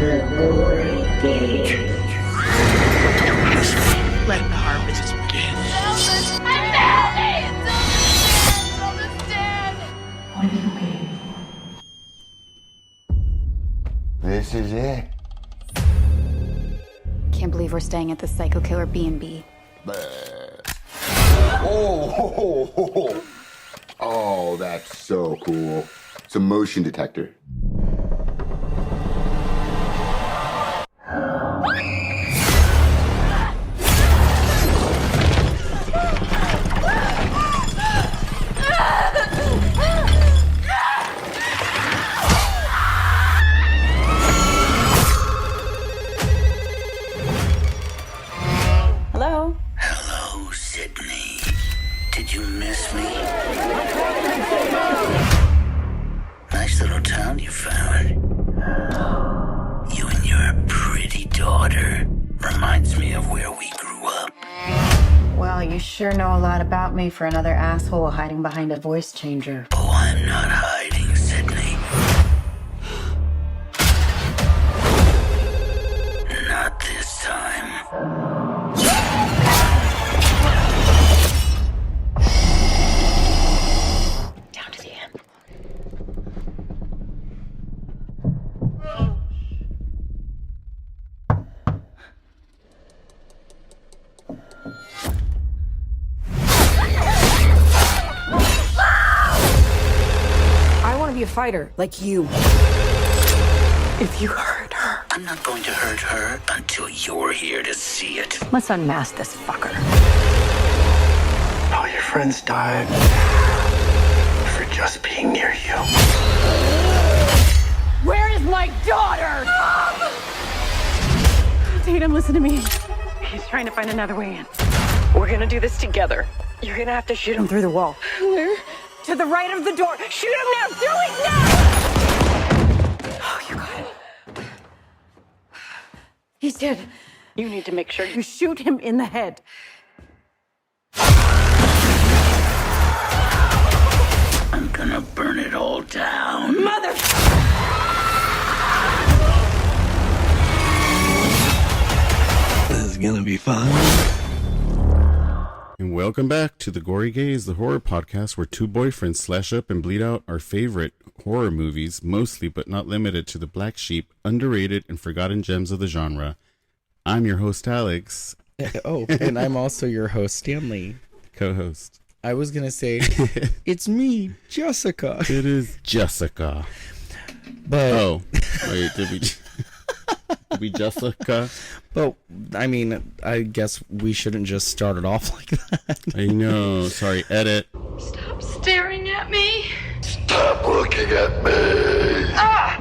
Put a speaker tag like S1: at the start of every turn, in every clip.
S1: Gory Gays.
S2: Let the harvest begin.
S3: I'm Melanie! Understand!
S1: What are you waiting for?
S4: This is it.
S5: Can't believe we're staying at the Psycho Killer B&B.
S4: Oh, that's so cool. It's a motion detector.
S5: Hello?
S6: Hello, Sydney. Did you miss me? Nice little town you found. You and your pretty daughter. Reminds me of where we grew up.
S7: Well, you sure know a lot about me for another asshole hiding behind a voice changer.
S6: Oh, I'm not hiding, Sydney. Not this time.
S7: Down to the end.
S8: I want to be a fighter, like you. If you hurt her.
S6: I'm not going to hurt her until you're here to see it.
S8: Let's unmask this fucker.
S9: All your friends died for just being near you.
S8: Where is my daughter? Tatum, listen to me. He's trying to find another way in. We're gonna do this together. You're gonna have to shoot him through the wall. Where? To the right of the door. Shoot him now! Do it now! Oh, you got it. He's dead. You need to make sure you shoot him in the head.
S6: I'm gonna burn it all down.
S8: Mother!
S9: This is gonna be fun.
S10: And welcome back to the Gory Gays, the horror podcast where two boyfriends slash up and bleed out our favorite horror movies, mostly but not limited to the black sheep, underrated and forgotten gems of the genre. I'm your host, Alex.
S11: Oh, and I'm also your host, Stanley.
S10: Co-host.
S11: I was going to say, it's me, Jessica.
S10: It is Jessica.
S11: But
S10: Oh, wait, did we Jessica?
S11: But, I mean, I guess we shouldn't just start it off like that.
S10: I know. Sorry, edit.
S3: Stop staring at me.
S4: Stop looking at me.
S3: Ah!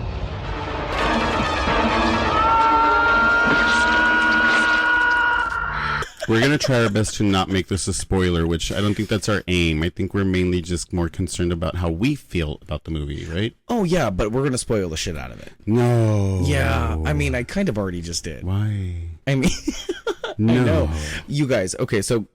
S10: We're going to try our best to not make this a spoiler, which I don't think that's our aim. I think we're mainly just more concerned about how we feel about the movie, right?
S11: Oh, yeah, but we're going to spoil the shit out of it.
S10: No.
S11: Yeah, I mean, I kind of already just did.
S10: Why?
S11: I mean,
S10: No.
S11: I know. You guys, okay, so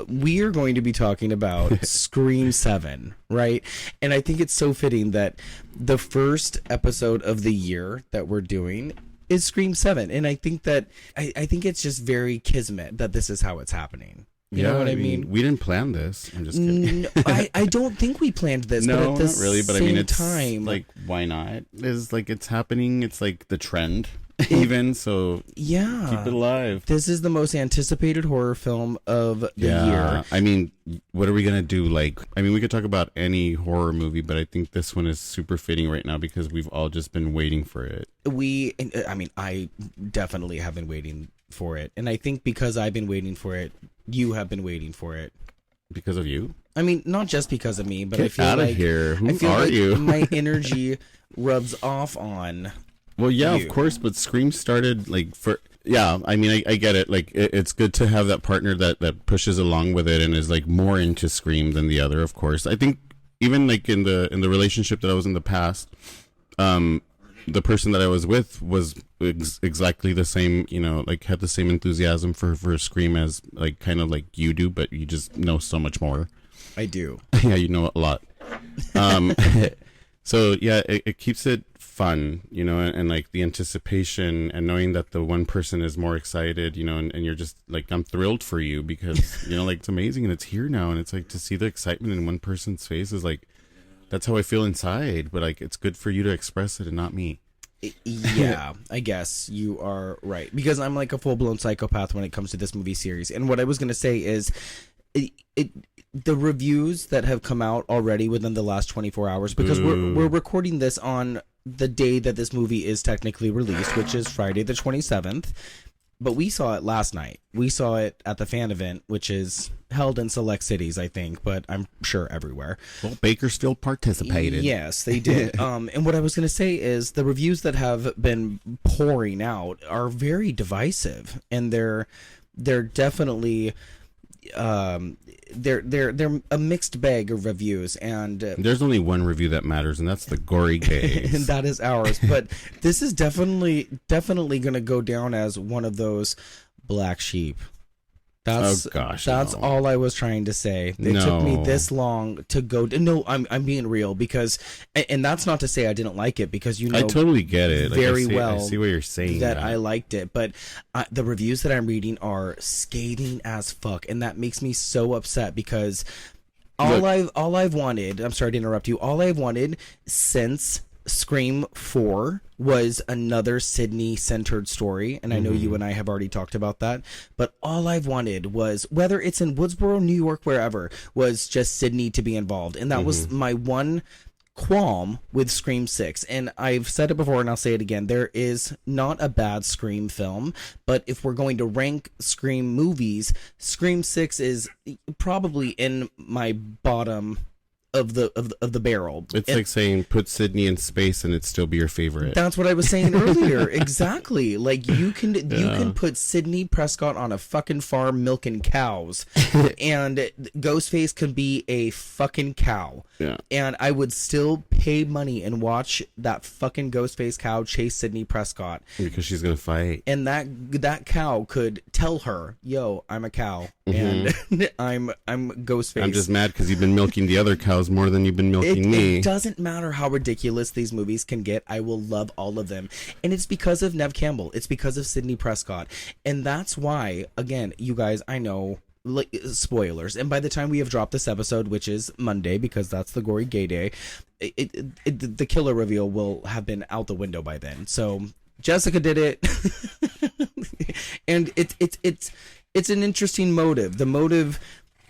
S11: we are going to be talking about Scream 7, right? And I think it's so fitting that the first episode of the year that we're doing is Scream 7. And I think that, I think it's just very kismet that this is how it's happening. You know what I mean?
S10: We didn't plan this. I'm just kidding.
S11: No, I don't think we planned this.
S10: No,
S11: but at the
S10: not really. But I mean, it's
S11: time,
S10: like, why not? It's like it's happening. It's like the trend, even. So
S11: yeah,
S10: keep it alive.
S11: This is the most anticipated horror film of the year.
S10: I mean, what are we gonna do? Like, I mean, we could talk about any horror movie, but I think this one is super fitting right now because we've all just been waiting for it.
S11: I definitely have been waiting for it, and I think because I've been waiting for it, you have been waiting for it.
S10: Because of you?
S11: I mean, not just because of me, but
S10: Get
S11: I feel
S10: out
S11: like
S10: of here. Who
S11: I feel
S10: are
S11: like
S10: you?
S11: my energy rubs off on.
S10: Well, yeah,
S11: you.
S10: of course, but Scream started like for. Yeah, I mean, I get it. Like, it's good to have that partner that pushes along with it and is like more into Scream than the other. Of course, I think even like in the relationship that I was in the past, the person that I was with was exactly the same. You know, like had the same enthusiasm for Scream as like kind of like you do, but you just know so much more.
S11: I do.
S10: Yeah, you know a lot. So yeah, it keeps it fun, you know, and like the anticipation and knowing that the one person is more excited, you know, and you're just like, I'm thrilled for you because, you know, like it's amazing and it's here now. And it's like to see the excitement in one person's face is like, that's how I feel inside. But like, it's good for you to express it and not me.
S11: Yeah, I guess you are right, because I'm like a full-blown psychopath when it comes to this movie series. And what I was going to say is the reviews that have come out already within the last 24 hours, because we're recording this on the day that this movie is technically released, which is Friday the 27th. But we saw it last night. We saw it at the fan event, which is held in select cities, I think, but I'm sure everywhere.
S10: Well, Bakersfield participated.
S11: Yes, they did. And what I was going to say is the reviews that have been pouring out are very divisive, and they're definitely they're a mixed bag of reviews, and
S10: there's only one review that matters, and that's the Gory Gays.
S11: And that is ours. But this is definitely going to go down as one of those black sheep. That's all I was trying to say. It took me this long to go. No, I'm being real, because, and that's not to say I didn't like it, because I
S10: totally get it
S11: very
S10: I see what you're saying.
S11: That I liked it, but the reviews that I'm reading are scathing as fuck, and that makes me so upset, because all I've wanted. I'm sorry to interrupt you. All I've wanted since Scream 4 was another Sidney-centered story, and I know you and I have already talked about that, but all I've wanted was, whether it's in Woodsboro, New York, wherever, was just Sidney to be involved, and that was my one qualm with Scream 6. And I've said it before and I'll say it again, there is not a bad Scream film, but if we're going to rank Scream movies, Scream 6 is probably in my bottom of the barrel.
S10: It's like saying put Sidney in space and it'd still be your favorite.
S11: That's what I was saying earlier. Exactly. Like you can put Sidney-Prescott on a fucking farm milking cows, and Ghostface can be a fucking cow.
S10: Yeah.
S11: And I would still pay money and watch that fucking Ghostface cow chase Sidney-Prescott,
S10: because she's gonna fight.
S11: And that cow could tell her, "Yo, I'm a cow, and I'm Ghostface."
S10: I'm just mad because you've been milking the other cows more than you've been milking me.
S11: It doesn't matter how ridiculous these movies can get. I will love all of them. And it's because of Neve Campbell. It's because of Sidney-Prescott. And that's why, again, you guys, I know, like, spoilers. And by the time we have dropped this episode, which is Monday, because that's the Gory Gay Day, the killer reveal will have been out the window by then. So Jessica did it. And it's an interesting motive. The motive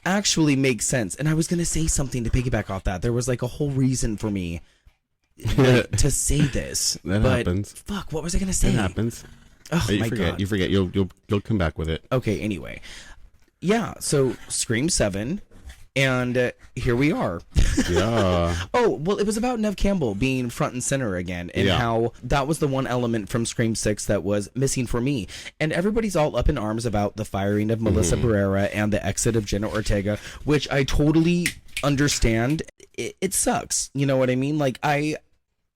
S11: actually makes sense. And I was going to say something to piggyback off that. There was like a whole reason for me to say this.
S10: That happens.
S11: Fuck, what was I going to say?
S10: It happens.
S11: Oh, my God.
S10: You forget. You'll come back with it.
S11: Okay, anyway. Yeah, so Scream 7, and here we are.
S10: Yeah.
S11: Oh, well, it was about Neve Campbell being front and center again, and how that was the one element from Scream 6 that was missing for me. And everybody's all up in arms about the firing of Melissa Barrera and the exit of Jenna Ortega, which I totally understand. It sucks. You know what I mean? Like, I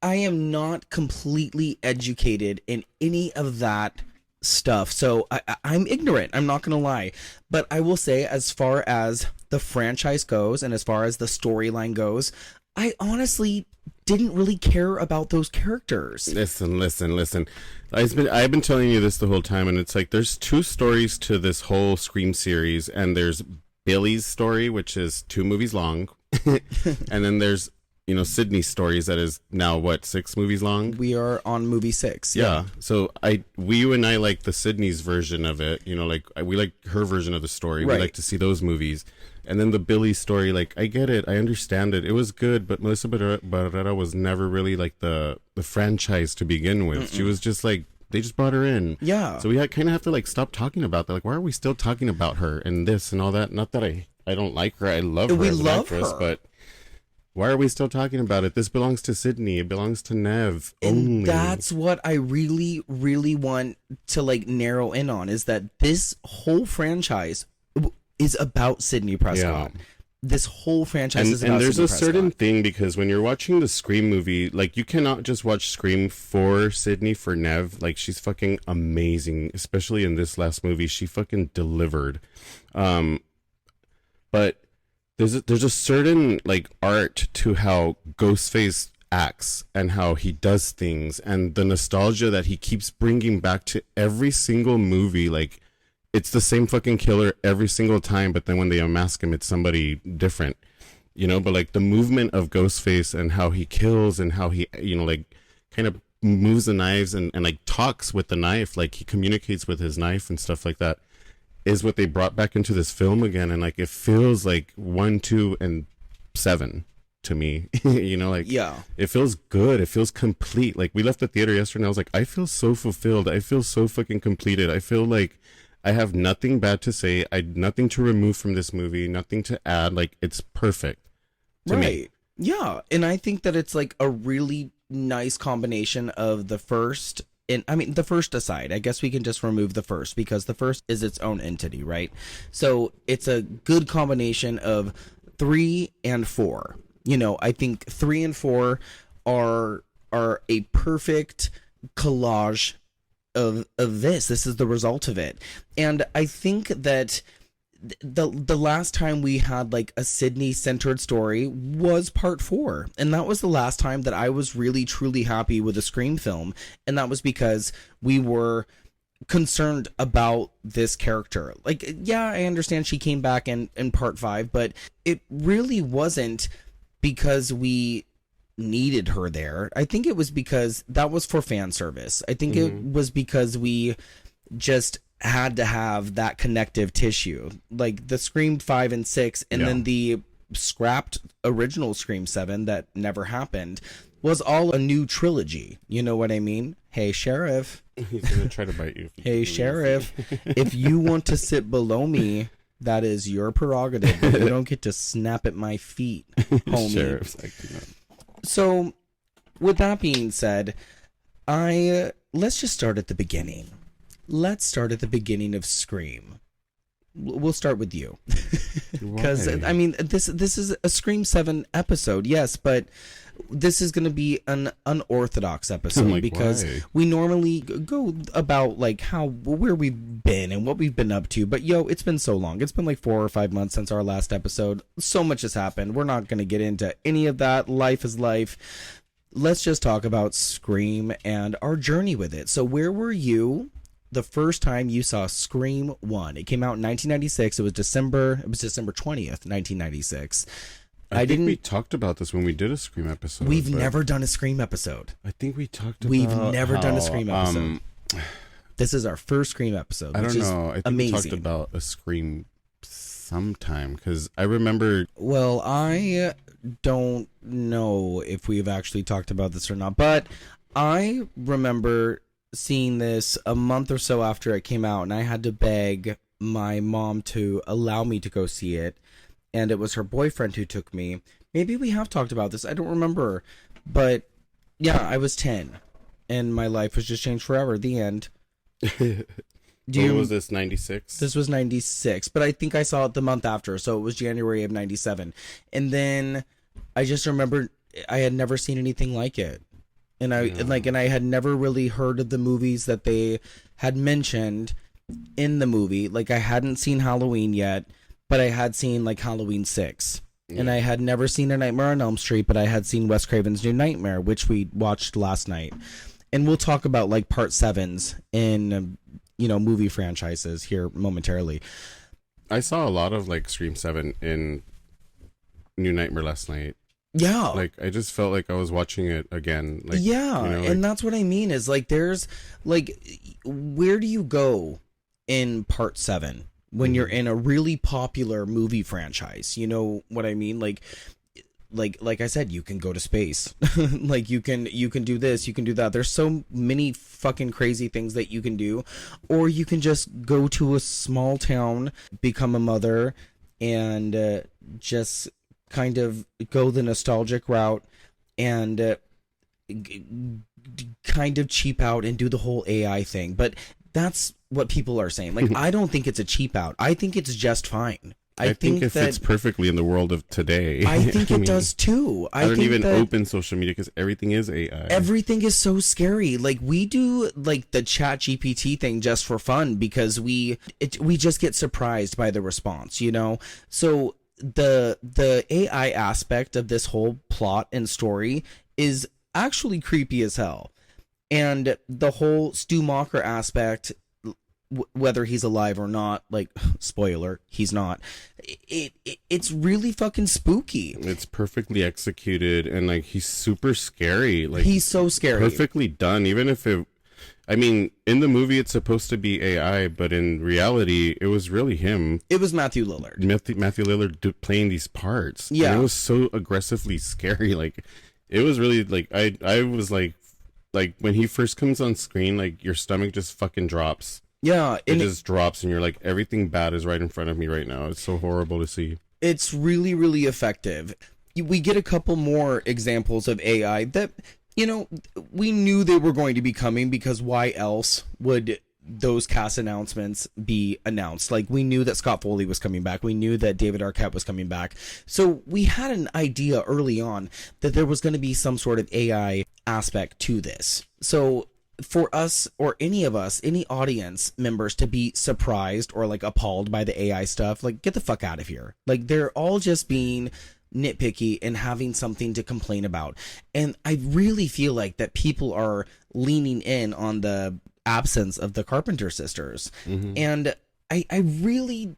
S11: am not completely educated in any of that stuff, so I'm ignorant. I'm not gonna lie, but I will say, as far as the franchise goes and as far as the storyline goes, I honestly didn't really care about those characters.
S10: Listen. I've been telling you this the whole time, and it's like there's two stories to this whole Scream series, and there's Billy's story, which is 2 movies long, and then there's Sidney's stories that is now 6 movies long.
S11: We are on movie 6.
S10: Yeah. So you and I like the Sidney's version of it. We like her version of the story.
S11: Right.
S10: We like to see those movies. And then the Billy story, like, I get it, I understand it. It was good, but Melissa Barrera was never really like the franchise to begin with. She was just like, they just brought her in.
S11: Yeah.
S10: So we kind of have to like stop talking about that. Like, why are we still talking about her and this and all that? Not that I don't like her. I love her as an actress, but why are we still talking about it? This belongs to Sidney. It belongs to Neve only.
S11: And that's what I really, really want to like narrow in on, is that this whole franchise is about Sidney-Prescott. Yeah. This whole franchise is about
S10: Sidney-Prescott. And there's a certain thing, because when you're watching the Scream movie, like, you cannot just watch Scream for Sidney, for Neve. Like, she's fucking amazing, especially in this last movie. She fucking delivered. But there's a certain like art to how Ghostface acts and how he does things and the nostalgia that he keeps bringing back to every single movie. Like, it's the same fucking killer every single time, but then when they unmask him, it's somebody different, you know? But like the movement of Ghostface and how he kills and how he, you know, like kind of moves the knives and like talks with the knife, like he communicates with his knife and stuff like that, is what they brought back into this film again. And like, it feels like 1, 2, and 7 to me, you know, like,
S11: yeah,
S10: it feels good. It feels complete. Like, we left the theater yesterday and I was like, I feel so fulfilled. I feel so fucking completed. I feel like I have nothing bad to say. Nothing to remove from this movie, nothing to add. Like, it's perfect to me.
S11: Yeah. And I think that it's like a really nice combination of the first. And I mean, the first aside, I guess we can just remove the first because the first is its own entity, right? So it's a good combination of 3 and 4. You know, I think 3 and 4 are a perfect collage of this. This is the result of it. And I think that the last time we had like a Sidney centered story was part 4, and that was the last time that I was really truly happy with a Scream film, and that was because we were concerned about this character. Like, yeah, I understand she came back in part 5, but it really wasn't because we needed her there. I think it was because that was for fan service. I think it was because we just had to have that connective tissue, like the Scream 5 and 6, and then the scrapped original Scream 7 that never happened was all a new trilogy. You know what I mean? Hey, Sheriff.
S10: He's gonna try to bite you.
S11: Hey, Sheriff. If you want to sit below me, that is your prerogative, but you don't get to snap at my feet, homie.
S10: Sheriff's acting up.
S11: So, with that being said, let's just start at the beginning. Let's start at the beginning of Scream. We'll start with you. Because, I mean, this is a Scream 7 episode, yes, but this is going to be an unorthodox episode, like, because we normally go about like where we've been and what we've been up to. But it's been so long. It's been like 4 or 5 months since our last episode. So much has happened. We're not going to get into any of that. Life is life. Let's just talk about Scream and our journey with it. So where were you the first time you saw Scream 1? It came out in 1996. It was December 20th, 1996.
S10: I think we talked about this when we did a Scream episode.
S11: We've never done a Scream episode.
S10: I think we talked about
S11: We've never done a Scream episode. This is our first Scream episode.
S10: I don't know. I think
S11: amazing.
S10: we talked about a Scream sometime because I remember.
S11: Well, I don't know if we've actually talked about this or not, but I remember seeing this a month or so after it came out, and I had to beg my mom to allow me to go see it. And it was her boyfriend who took me. Maybe we have talked about this. I don't remember. But yeah, I was 10. And my life was just changed forever. The end.
S10: Was this 96?
S11: This was 96. But I think I saw it the month after. So it was January of 97. And then I just remember I had never seen anything like it. And I had never really heard of the movies that they had mentioned in the movie. Like, I hadn't seen Halloween yet. But I had seen like Halloween 6, and I had never seen A Nightmare on Elm Street, but I had seen Wes Craven's New Nightmare, which we watched last night. And we'll talk about like part 7s in, movie franchises here momentarily.
S10: I saw a lot of like Scream 7 in New Nightmare last night.
S11: Yeah.
S10: Like, I just felt like I was watching it again. Like,
S11: yeah. And that's what I mean is like, there's like, where do you go in part 7? When you're in a really popular movie franchise, you know what I mean? Like I said, you can go to space. Like you can do this, you can do that. There's so many fucking crazy things that you can do. Or you can just go to a small town, become a mother, and just kind of go the nostalgic route and kind of cheap out and do the whole AI thing. But that's what people are saying. Like, I don't think it's a cheap out. I think it's just fine.
S10: I think it fits perfectly in the world of today.
S11: I think it does too.
S10: I don't even open social media because everything is AI.
S11: Everything is so scary. Like, we do like the Chat GPT thing just for fun because we just get surprised by the response, So the AI aspect of this whole plot and story is actually creepy as hell. And the whole Stu Macher aspect, whether he's alive or not, like, spoiler, he's not. It's really fucking spooky.
S10: It's perfectly executed, and like he's super scary. Like
S11: he's so scary.
S10: Perfectly done. Even if it, I mean, in the movie it's supposed to be AI, but in reality it was really him.
S11: It was Matthew Lillard.
S10: Matthew Lillard playing these parts.
S11: Yeah,
S10: and it was so aggressively scary. Like it was really like I was like when he first comes on screen, like your stomach just fucking drops.
S11: Yeah,
S10: it just drops, and you're like, everything bad is right in front of me right now. It's so horrible to see.
S11: It's really, really effective. We get a couple more examples of AI that, you know, we knew they were going to be coming, because why else would those cast announcements be announced? Like, we knew that Scott Foley was coming back. We knew that David Arquette was coming back. So we had an idea early on that there was going to be some sort of AI aspect to this. So for us, or any of us, any audience members, to be surprised or like appalled by the AI stuff, like, get the fuck out of here. Like, they're all just being nitpicky and having something to complain about. And I really feel like that people are leaning in on the absence of the Carpenter sisters. And I really,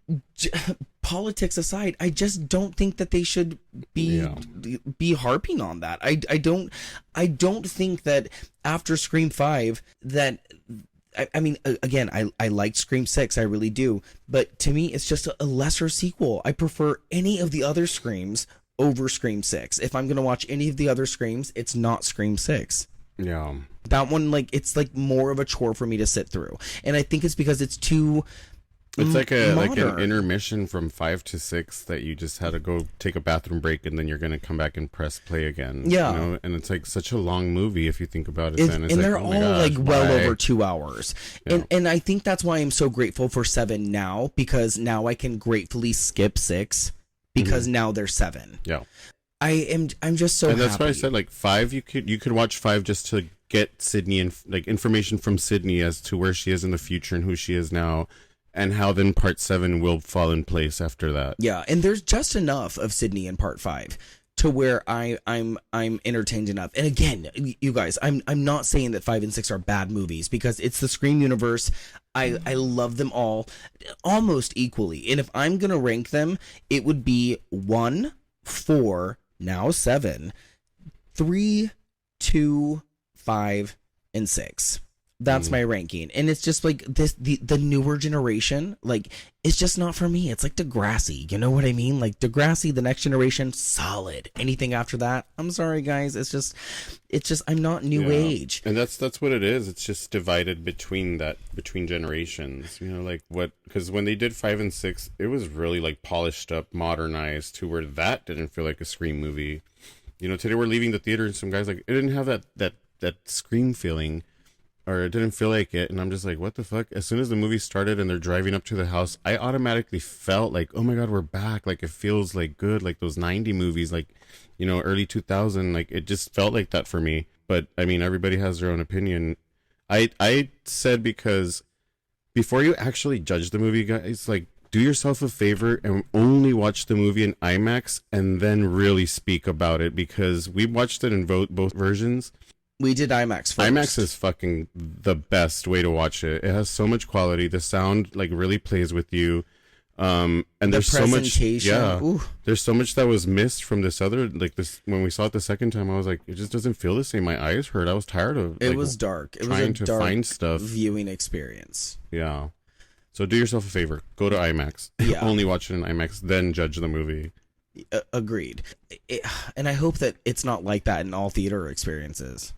S11: politics aside, I just don't think that they should be harping on that. I don't think that after Scream 5 that, I mean, again, I liked Scream 6, I really do, but to me it's just a lesser sequel. I prefer any of the other Screams over Scream 6. If I'm gonna watch any of the other Screams, it's not Scream 6.
S10: Yeah,
S11: that one, like, it's like more of a chore for me to sit through, and I think it's because it's too.
S10: It's like an intermission from 5 to 6 that you just had to go take a bathroom break, and then you're gonna come back and press play again.
S11: Yeah,
S10: you know? And it's like such a long movie if you think about it. Then it's
S11: and
S10: like,
S11: they're
S10: oh
S11: all
S10: my gosh,
S11: like well over 2 hours.
S10: Yeah.
S11: And I think that's why I'm so grateful for 7 now, because now I can gratefully skip 6 because now there's 7.
S10: Yeah,
S11: I'm just so.
S10: And that's
S11: happy.
S10: why I said, like, 5. You could watch 5 just to get Sidney and like information from Sidney as to where she is in the future and who she is now, and how then part 7 will fall in place after that.
S11: Yeah, and there's just enough of Sidney in part 5 to where I'm entertained enough. And again, you guys, I'm not saying that 5 and 6 are bad movies, because it's the Scream universe. I love them all almost equally. And if I'm gonna rank them, it would be 1, 4, now 7, 3, 2, 5, and 6. That's my ranking. And it's just like this, the newer generation, like, it's just not for me. It's like Degrassi, you know what I mean? Like Degrassi, the next generation, solid. Anything after that, I'm sorry guys, it's just I'm not new age.
S10: And that's what it is. It's just divided between generations, you know, like what, because when they did 5 and 6, it was really like polished up, modernized, to where that didn't feel like a Scream movie. You know, today we're leaving the theater and some guys like, it didn't have that Scream feeling, or it didn't feel like it. And I'm just like, what the fuck? As soon as the movie started and they're driving up to the house, I automatically felt like, oh my God, we're back. Like, it feels like good, like those 90 movies, like, you know, early 2000, like, it just felt like that for me. But I mean, everybody has their own opinion. I said, because before you actually judge the movie, guys, like, do yourself a favor and only watch the movie in IMAX and then really speak about it, because we watched it in both versions.
S11: We did IMAX first.
S10: IMAX is fucking the best way to watch it. It has so much quality. The sound like really plays with you. And there's so much, there's so much that was missed from this other, like this, when we saw it the second time, I was like, it just doesn't feel the same. My eyes hurt. I was tired of
S11: it. Was dark. It was a dark find stuff. Viewing experience.
S10: Yeah. So do yourself a favor. Go to IMAX. Yeah. Only watch it in IMAX, then judge the movie.
S11: Agreed. And I hope that it's not like that in all theater experiences.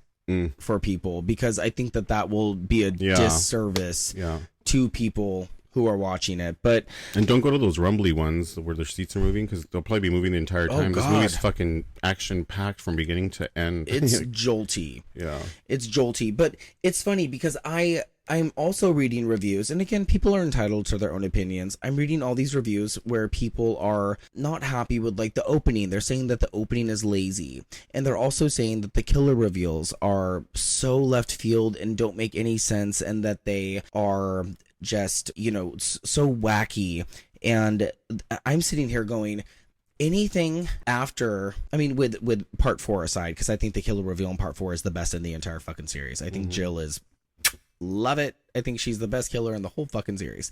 S11: For people, because I think that will be a disservice to people who are watching it. And
S10: don't go to those rumbly ones where their seats are moving, because they'll probably be moving the entire time. This movie's fucking action packed from beginning to end.
S11: It's jolty.
S10: Yeah,
S11: it's jolty. But it's funny because I'm also reading reviews, and again, people are entitled to their own opinions. I'm reading all these reviews where people are not happy with like the opening. They're saying that the opening is lazy, and they're also saying that the killer reveals are so left field and don't make any sense, and that they are just, you know, so wacky. And I'm sitting here going, anything after, I mean, with part 4 aside, because I think the killer reveal in part 4 is the best in the entire fucking series. I think Jill is, love it. I think she's the best killer in the whole fucking series.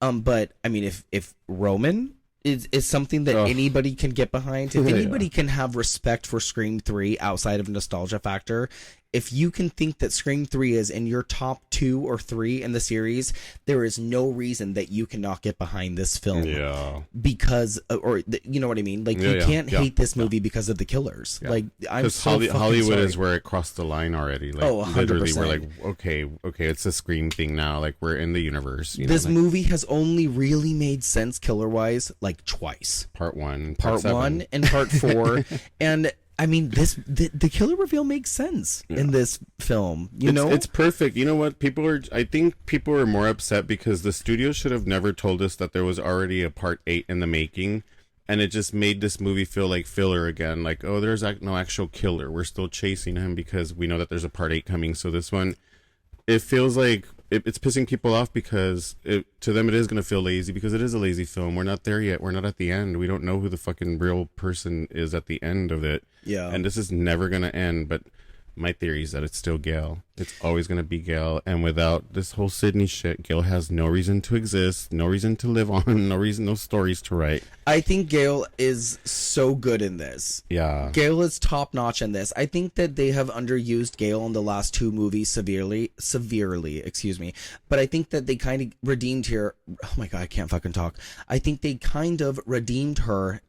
S11: But I mean, if Roman is something that anybody can get behind, if anybody can have respect for Scream 3 outside of nostalgia factor, if you can think that Scream 3 is in your top 2 or 3 in the series, there is no reason that you cannot get behind this film.
S10: Yeah.
S11: Because, you know what I mean? Like, you can't hate this movie because of the killers. Yeah. Like, I'm so
S10: Hollywood
S11: sorry.
S10: is where it crossed the line already. Like,
S11: 100%.
S10: Literally, we're like, okay, it's a Scream thing now. Like, we're in the universe. You know,
S11: this movie has only really made sense killer-wise, like, twice.
S10: Part 1,
S11: Part 1, and Part 4. And I mean, the killer reveal makes sense in this film. It's
S10: perfect. You know what? I think people are more upset because the studio should have never told us that there was already a part 8 in the making, and it just made this movie feel like filler again. Like, oh, there's no actual killer. We're still chasing him because we know that there's a part 8 coming. So this one, it feels like it's pissing people off because to them it is going to feel lazy because it is a lazy film. We're not there yet. We're not at the end. We don't know who the fucking real person is at the end of it.
S11: Yeah.
S10: And this is never going to end. But my theory is that it's still Gail. It's always going to be Gail. And without this whole Sidney shit, Gail has no reason to exist, no reason to live on, no stories to write.
S11: I think Gail is so good in this.
S10: Yeah.
S11: Gail is top notch in this. I think that they have underused Gail in the last 2 movies severely, excuse me. But I think that they kind of redeemed her. Oh my God, I can't fucking talk. I think they kind of redeemed her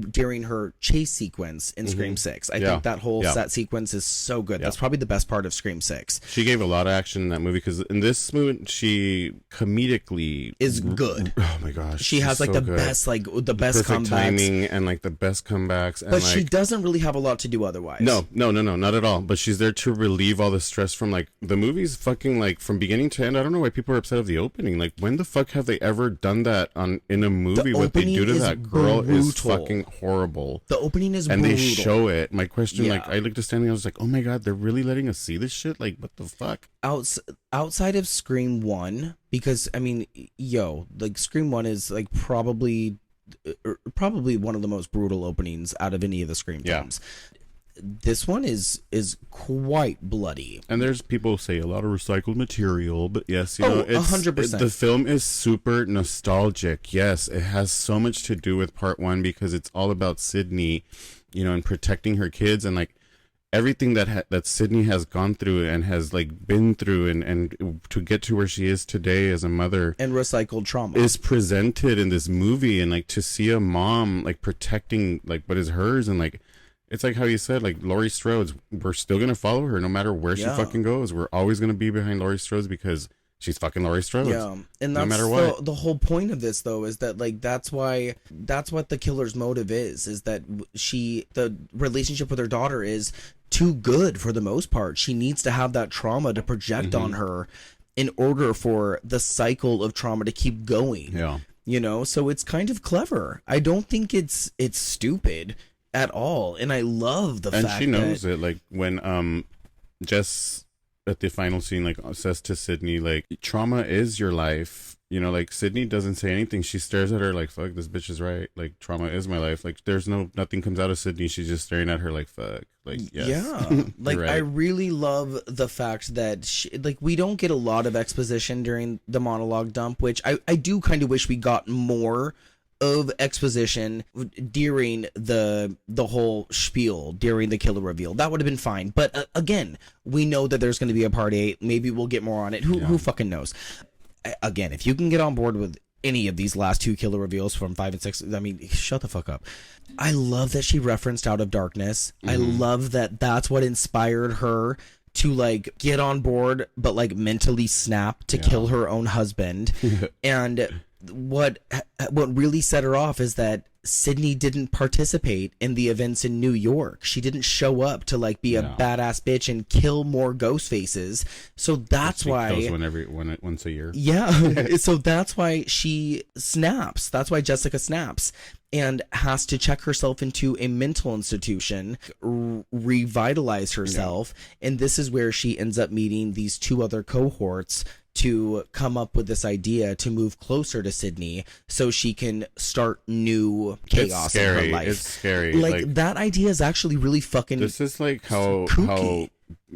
S11: during her chase sequence in Scream 6. I think that whole set sequence is so good. That's probably the best part of Scream 6.
S10: She gave a lot of action in that movie because in this movie she comedically
S11: is good.
S10: Oh my gosh,
S11: she has like the best, like the best
S10: perfect
S11: comebacks,
S10: timing and like the best comebacks. And
S11: but she doesn't really have a lot to do otherwise.
S10: No, not at all. But she's there to relieve all the stress from like the movie's fucking like from beginning to end. I don't know why people are upset of the opening. Like, when the fuck have they ever done that in a movie? What they do to that girl is fucking horrible.
S11: The opening is
S10: and
S11: brutal.
S10: They show it. My question, like, I looked at Stanley, I was like, oh my God, they're really letting us see this shit? Like, what the fuck?
S11: Outside of Scream 1, because I mean, like Scream 1 is like probably one of the most brutal openings out of any of the Scream films. This one is quite bloody,
S10: and there's people say a lot of recycled material, but yes, you know, it's
S11: 100%.
S10: The film is super nostalgic. Yes, it has so much to do with part 1 because it's all about Sidney, you know, and protecting her kids and like everything that Sidney has gone through and has like been through and to get to where she is today as a mother,
S11: and recycled trauma
S10: is presented in this movie. And like to see a mom like protecting like what is hers, and like it's like how you said, like Laurie Strode, we're still gonna follow her no matter where she fucking goes. We're always gonna be behind Laurie Strode because she's fucking Laurie Strode.
S11: Yeah, and that's
S10: no matter what.
S11: The whole point of this, though, is that like that's what the killer's motive is that the relationship with her daughter is too good for the most part. She needs to have that trauma to project on her in order for the cycle of trauma to keep going.
S10: Yeah,
S11: you know, so it's kind of clever. I don't think it's stupid at all, and I love the fact that...
S10: And she knows it, like, when Jess, at the final scene, like, says to Sidney, like, trauma is your life, you know, like, Sidney doesn't say anything, she stares at her like, fuck, this bitch is right, like, trauma is my life, like, nothing comes out of Sidney, she's just staring at her like, fuck, like, yes.
S11: Yeah, like,
S10: right.
S11: I really love the fact that, like, we don't get a lot of exposition during the monologue dump, which I do kind of wish we got more of exposition during the whole spiel during the killer reveal. That would have been fine, but again, we know that there's going to be a part 8. Maybe we'll get more on it. Who fucking knows? Again, if you can get on board with any of these last 2 killer reveals from 5 and 6, I mean, shut the fuck up. I love that she referenced Out of Darkness. I love that that's what inspired her to like get on board but like mentally snap to kill her own husband. And what really set her off is that Sidney didn't participate in the events in New York. She didn't show up to like be a badass bitch and kill more ghost faces. So that's why
S10: once a year.
S11: Yeah. So that's why she snaps. That's why Jessica snaps and has to check herself into a mental institution, revitalize herself. And this is where she ends up meeting these 2 other cohorts to come up with this idea to move closer to Sydney so she can start new chaos in her life.
S10: It's scary.
S11: Like that idea is actually really fucking.
S10: This is like how
S11: kooky.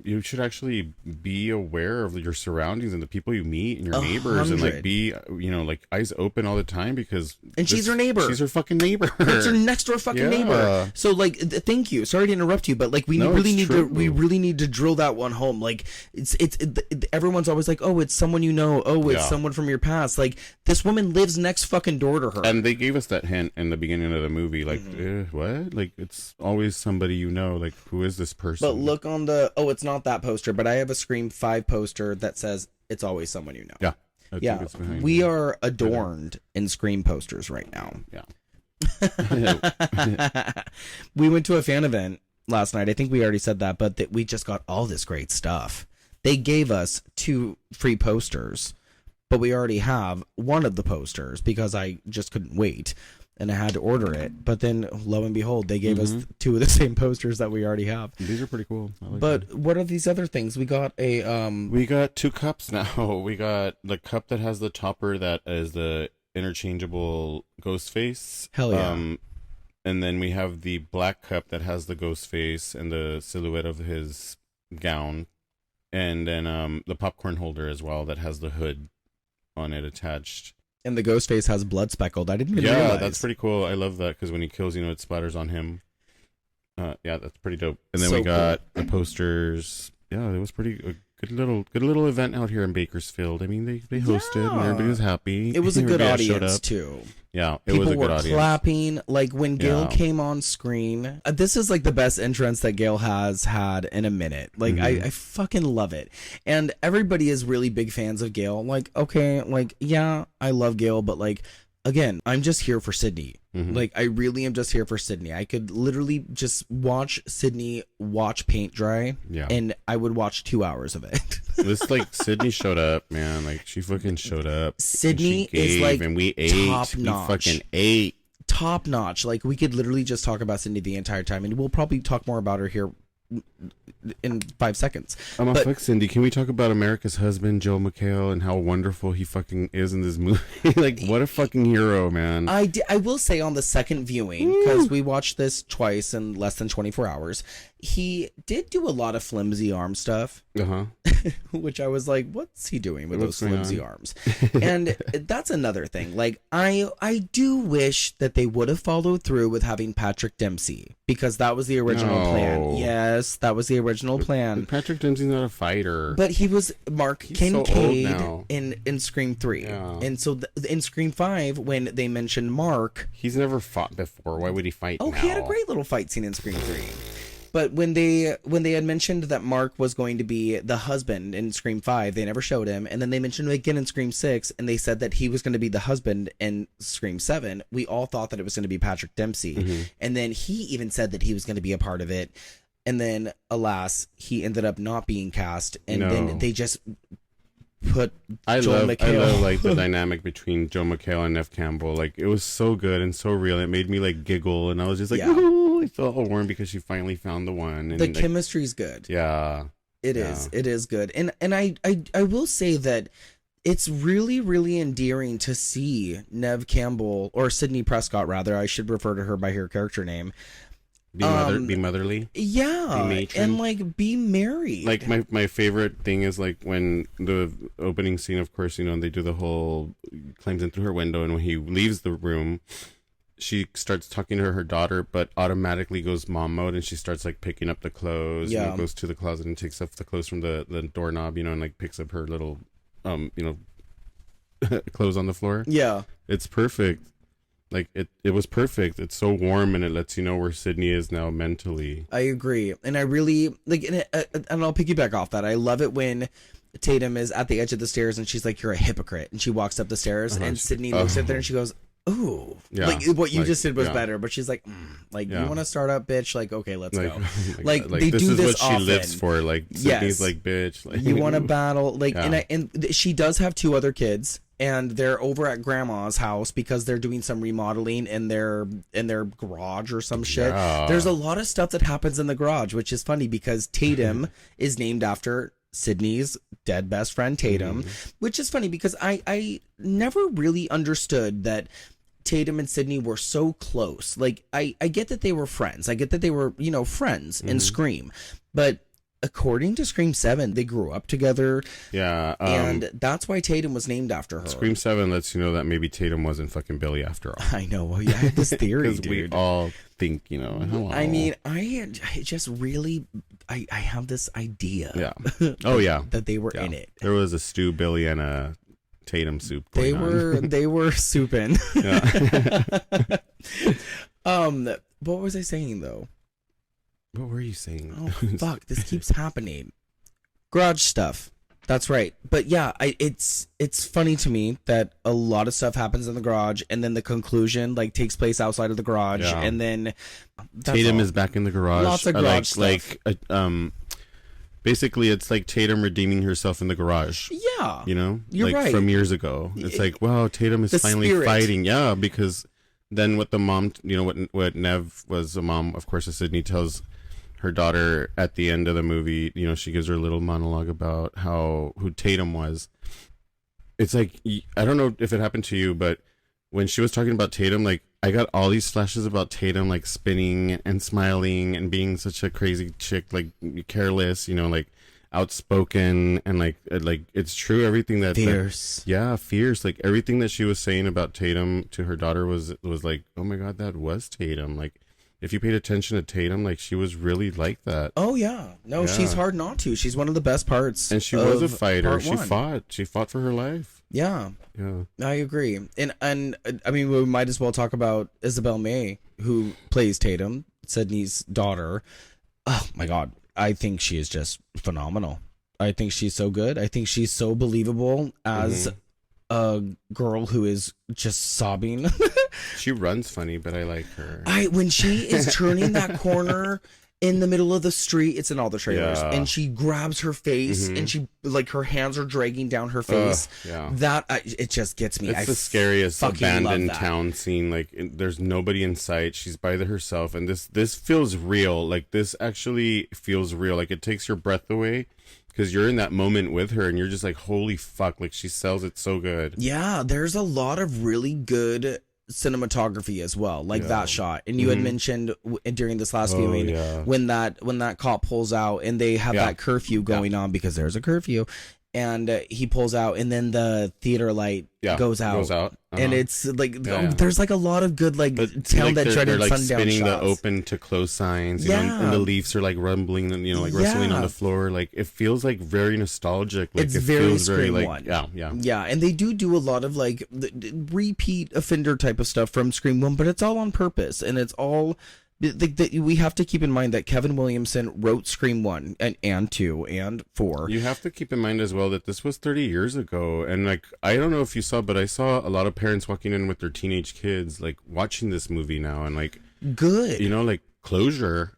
S10: You should actually be aware of your surroundings and the people you meet and your neighbors, and like be, you know, like eyes open all the time, because
S11: she's her neighbor.
S10: She's her fucking neighbor.
S11: It's her next door fucking neighbor. So like, thank you. Sorry to interrupt you, but like we really need to drill that one home. Like everyone's always like, oh, it's someone you know. Oh, it's someone from your past. Like this woman lives next fucking door to her.
S10: And they gave us that hint in the beginning of the movie. Like what? Like it's always somebody you know. Like who is this person?
S11: But look on the it's not that poster, but I have a Scream 5 poster that says it's always someone you know.
S10: Yeah.
S11: Yeah. We are adorned in Scream posters right now.
S10: Yeah.
S11: We went to a fan event last night. I think we already said that, but that we just got all this great stuff. They gave us 2 free posters, but we already have one of the posters because I just couldn't wait. And I had to order it, but then lo and behold, they gave us 2 of the same posters that we already have.
S10: These are pretty cool.
S11: But what are these other things? We got
S10: we got 2 cups now. We got the cup that has the topper that is the interchangeable ghost face.
S11: Hell yeah.
S10: And then we have the black cup that has the ghost face and the silhouette of his gown, and then the popcorn holder as well that has the hood on it attached.
S11: And the ghost face has blood speckled. I didn't even realize.
S10: Yeah, that's pretty cool. I love that because when he kills, you know, it splatters on him. Yeah, that's pretty dope. And then we got the posters. Yeah, it was a good little event out here in Bakersfield. I mean, they hosted and everybody was happy.
S11: It was a good audience too.
S10: Yeah, it was a good audience.
S11: People were clapping. Like when Gail came on screen, this is like the best entrance that Gail has had in a minute. Like I fucking love it. And everybody is really big fans of Gail. Like, okay, like, yeah, I love Gail, but like, again, I'm just here for Sidney. Like, I really am just here for Sidney. I could literally just watch Sidney watch paint dry, and I would watch 2 hours of it.
S10: This, like, Sidney showed up, man. Like, she fucking showed up.
S11: Sidney is, like,
S10: and we ate.
S11: top notch.
S10: We fucking ate.
S11: Top notch. Like, we could literally just talk about Sidney the entire time, and we'll probably talk more about her here in 5 seconds.
S10: Fuck Cindy. Can we talk about America's husband, Joel McHale, and how wonderful he fucking is in this movie? Like, what a fucking hero, man.
S11: I will say on the second viewing, because we watched this twice in less than 24 hours, he did do a lot of flimsy arm stuff. Which I was like, what's he doing with those flimsy arms? And that's another thing. Like, I do wish that they would have followed through with having Patrick Dempsey, because that was the original plan. Yes, that was the original plan.
S10: Patrick Dempsey's not a fighter.
S11: But he was Mark Kincaid in Scream 3.
S10: Yeah.
S11: And so in Scream 5, when they mentioned Mark...
S10: He's never fought before. Why would he fight now?
S11: He had a great little fight scene in Scream 3. But when they had mentioned that Mark was going to be the husband in Scream 5, they never showed him. And then they mentioned him again in Scream 6, and they said that he was going to be the husband in Scream 7. We all thought that it was going to be Patrick Dempsey. And then he even said that he was going to be a part of it. And then, alas, he ended up not being cast. And then they just put Joel McHale.
S10: I love like the dynamic between Joe McHale and Nev Campbell. Like, it was so good and so real. It made me like giggle, and I was just like, I felt all warm because she finally found the one. And
S11: the chemistry's good.
S10: Yeah,
S11: it is. It is good. And I will say that it's really, really endearing to see Nev Campbell, or Sidney-Prescott rather. I should refer to her by her character name.
S10: Be motherly.
S11: Yeah,
S10: be matron.
S11: and like be married.
S10: Like my favorite thing is like when the opening scene, of course, you know, they do the whole climbs in through her window, and when he leaves the room, she starts talking to her daughter, but automatically goes mom mode, and she starts like picking up the clothes. Yeah, and goes to the closet and takes off the clothes from the doorknob, you know, and like picks up her little you know clothes on the floor. Yeah, it's perfect. Like, it was perfect. It's so warm, and it lets you know where Sidney is now mentally.
S11: I agree. And I really, like, and I'll piggyback off that. I love it when Tatum is at the edge of the stairs, and she's like, you're a hypocrite. And she walks up the stairs, and Sidney looks at her, and she goes, ooh. Yeah, like, what you just did was better. But she's like, you want to start up, bitch? Like, okay, let's go. Like, they
S10: this
S11: do
S10: is
S11: this
S10: what
S11: often.
S10: she lives for. Like, Sidney's like, bitch. Like,
S11: you want to battle. Like, and she does have 2 other kids. And they're over at grandma's house because they're doing some remodeling in their garage or some shit. Yeah. There's a lot of stuff that happens in the garage, which is funny because Tatum is named after Sidney's dead best friend Tatum, which is funny because I never really understood that Tatum and Sidney were so close. Like, I get that they were friends. I get that they were, you know, friends in Scream. But according to Scream 7, they grew up together.
S10: Yeah.
S11: And that's why Tatum was named after her.
S10: Scream 7 lets you know that maybe Tatum wasn't fucking Billy after all.
S11: I know. Well, yeah, I have this theory, dude.
S10: We all think, you know. Hello.
S11: I mean, I just really, I have this idea.
S10: Yeah. Oh, yeah.
S11: that they were in it.
S10: There was a Stu, Billy, and a Tatum soup.
S11: They were souping.
S10: Yeah.
S11: What was I saying though?
S10: What were you saying?
S11: Oh fuck! This keeps happening. Garage stuff. That's right. But yeah, it's funny to me that a lot of stuff happens in the garage, and then the conclusion like takes place outside of the garage, and then
S10: Tatum is back in the garage.
S11: Lots of garage stuff.
S10: Basically, it's like Tatum redeeming herself in the garage.
S11: Yeah,
S10: you know,
S11: you're
S10: like
S11: right.
S10: From years ago. It's like, wow, Tatum is finally fighting. Yeah, because then what the mom, you know, what Nev was a mom, of course, as Sidney tells her daughter at the end of the movie, you know, she gives her a little monologue about who Tatum was. It's like, I don't know if it happened to you, but when she was talking about Tatum, like, I got all these flashes about Tatum, like, spinning and smiling and being such a crazy chick, like, careless, you know, like, outspoken, and, like, it's true, everything that...
S11: Fierce.
S10: Fierce. Like, everything that she was saying about Tatum to her daughter was like, oh my God, that was Tatum. Like, if you paid attention to Tatum, like, she was really like that.
S11: Oh, yeah. No, she's hard not to. She's one of the best parts.
S10: And she was a fighter. She fought for her life.
S11: Yeah.
S10: Yeah.
S11: I agree. And I mean, we might as well talk about Isabel May, who plays Tatum, Sidney's daughter. Oh, my God. I think she is just phenomenal. I think she's so good. I think she's so believable as a girl who is just sobbing.
S10: She runs funny, but I like her.
S11: When she is turning that corner in the middle of the street, it's in all the trailers, and she grabs her face, and she, like, her hands are dragging down her face. It just gets me.
S10: It's the scariest abandoned town scene. Like, there's nobody in sight. She's by herself, and this feels real. Like, this actually feels real. Like, it takes your breath away, because you're in that moment with her, and you're just like, holy fuck, like, she sells it so good.
S11: Yeah, there's a lot of really good cinematography as well, like that shot. And you had mentioned during this last viewing when that cop pulls out and they have that curfew going on, because there's a curfew, and he pulls out, and then the theater light goes out. And it's like there's like a lot of good, like, town that dreaded
S10: like
S11: sundown
S10: spinning
S11: shots.
S10: the open to close signs, you know, and the leaves are like rumbling and, you know, like rustling on the floor. Like, it feels like very nostalgic. Like,
S11: it's
S10: it
S11: very
S10: feels
S11: Scream
S10: very
S11: 1.
S10: like
S11: yeah. And they do a lot of like repeat offender type of stuff from Scream 1, but it's all on purpose, and it's all. We have to keep in mind that Kevin Williamson wrote Scream 1 and 2 and 4.
S10: You have to keep in mind as well that this was 30 years ago. And, like, I don't know if you saw, but I saw a lot of parents walking in with their teenage kids, like, watching this movie now. And, like,
S11: good.
S10: You know, like, closure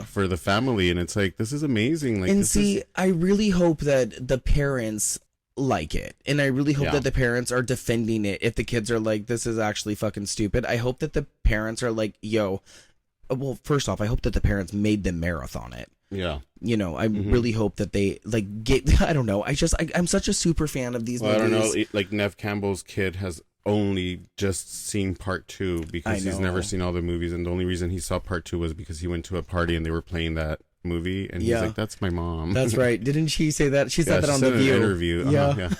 S10: for the family. And it's like, this is amazing. Like,
S11: and see, I really hope that the parents like it, and I really hope that the parents are defending it. If the kids are like, this is actually fucking stupid, I hope that the parents are like, yo... Well, first off, I hope that the parents made them marathon it.
S10: Yeah.
S11: You know, I really hope that they, like, get... I don't know. I'm such a super fan of these movies.
S10: I don't know. Like, Nev Campbell's kid has only just seen part 2 because he's never seen all the movies. And the only reason he saw part 2 was because he went to a party and they were playing that movie. And he's like, that's my mom.
S11: That's right. Didn't she say that? She said that on The View.
S10: An interview. Yeah.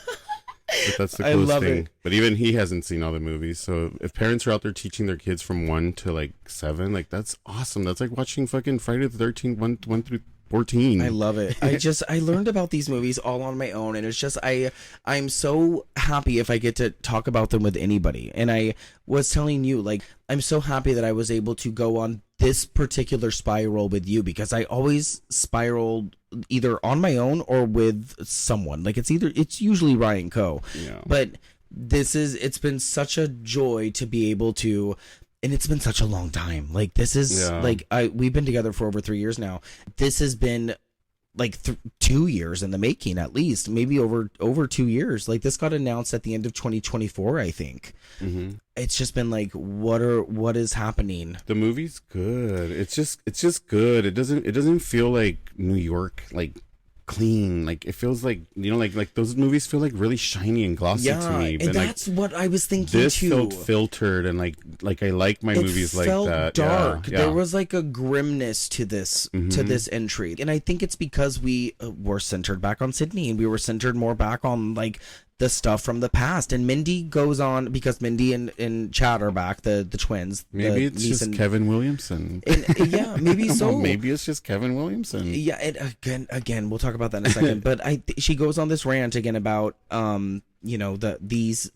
S10: But that's the coolest thing. But even he hasn't seen all the movies. So if parents are out there teaching their kids from 1 to like 7, like, that's awesome. That's like watching fucking Friday the 13th 1 through 14.
S11: I love it. I learned about these movies all on my own, and it's just I'm so happy if I get to talk about them with anybody. And I was telling you, like, I'm so happy that I was able to go on this particular spiral with you, because I always spiraled either on my own or with someone. Like, it's usually Ryan Coe.
S10: Yeah.
S11: But it's been such a joy to be able to, and it's been such a long time. Like, this is like, we've been together for over 3 years now. This has been like 2 years in the making, at least, maybe over 2 years. Like, this got announced at the end of 2024, I think. It's just been like, what is happening?
S10: The movie's good. It's just good. It doesn't feel like New York, like clean. Like it feels like, you know, like those movies feel like really shiny and glossy to me.
S11: And that's what I was thinking
S10: this
S11: too.
S10: felt filtered and like I like my movies like that.
S11: Dark.
S10: Yeah.
S11: There was like a grimness to this entry, and I think it's because we were centered back on Sydney, and we were centered more back on like the stuff from the past. And Mindy goes on, because Mindy and Chad are back, the twins.
S10: Maybe it's just Kevin Williamson.
S11: Yeah, maybe so.
S10: Maybe it's just Kevin Williamson.
S11: Yeah, and again, we'll talk about that in a second. But she goes on this rant again about you know, these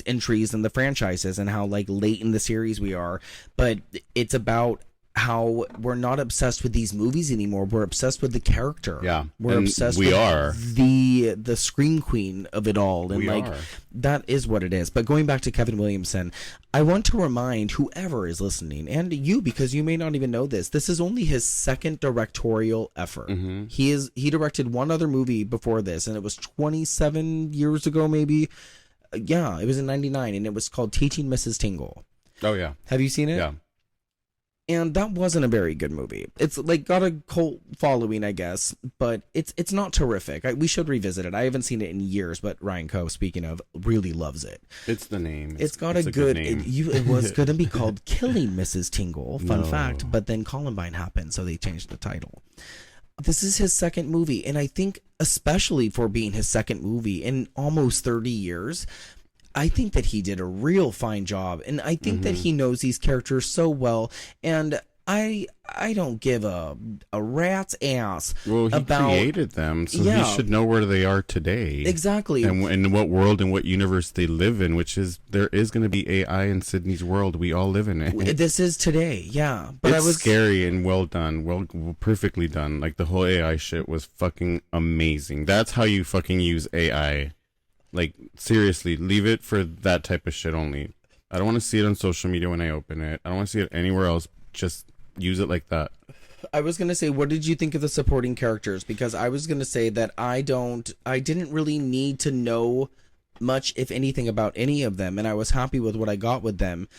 S11: entries and the franchises and how like late in the series we are. But it's about how we're not obsessed with these movies anymore. We're obsessed with the character.
S10: Yeah,
S11: we're obsessed with the scream queen of it all, and that is what it is. But going back to Kevin Williamson, I want to remind whoever is listening, and you, because you may not even know this is only his second directorial effort. He directed one other movie before this, and it was 27 years ago, maybe. Yeah, it was in 99, and it was called Teaching Mrs. Tingle.
S10: Oh yeah,
S11: have you seen it?
S10: Yeah.
S11: And that wasn't a very good movie. It's like got a cult following, I guess, but it's not terrific. We should revisit it. I haven't seen it in years, but Ryan Coe, speaking of, really loves it.
S10: It's the name.
S11: It's got a good name. It was going to be called Killing Mrs. Tingle, fun fact, but then Columbine happened, so they changed the title. This is his second movie, and I think especially for being his second movie in almost 30 years, I think that he did a real fine job, and I think that he knows these characters so well, and I don't give a rat's ass.
S10: Well, he created them, so he should know where they are today.
S11: Exactly.
S10: And what world and what universe they live in, which is, there is going to be AI in Sydney's world. We all live in it.
S11: This is today, yeah. But
S10: it's scary and well done, perfectly done. Like, the whole AI shit was fucking amazing. That's how you fucking use AI. Like, seriously, leave it for that type of shit only. I don't want to see it on social media when I open it. I don't want to see it anywhere else. Just use it like that.
S11: I was going to say, what did you think of the supporting characters? Because I was going to say that I didn't really need to know much, if anything, about any of them, and I was happy with what I got with them.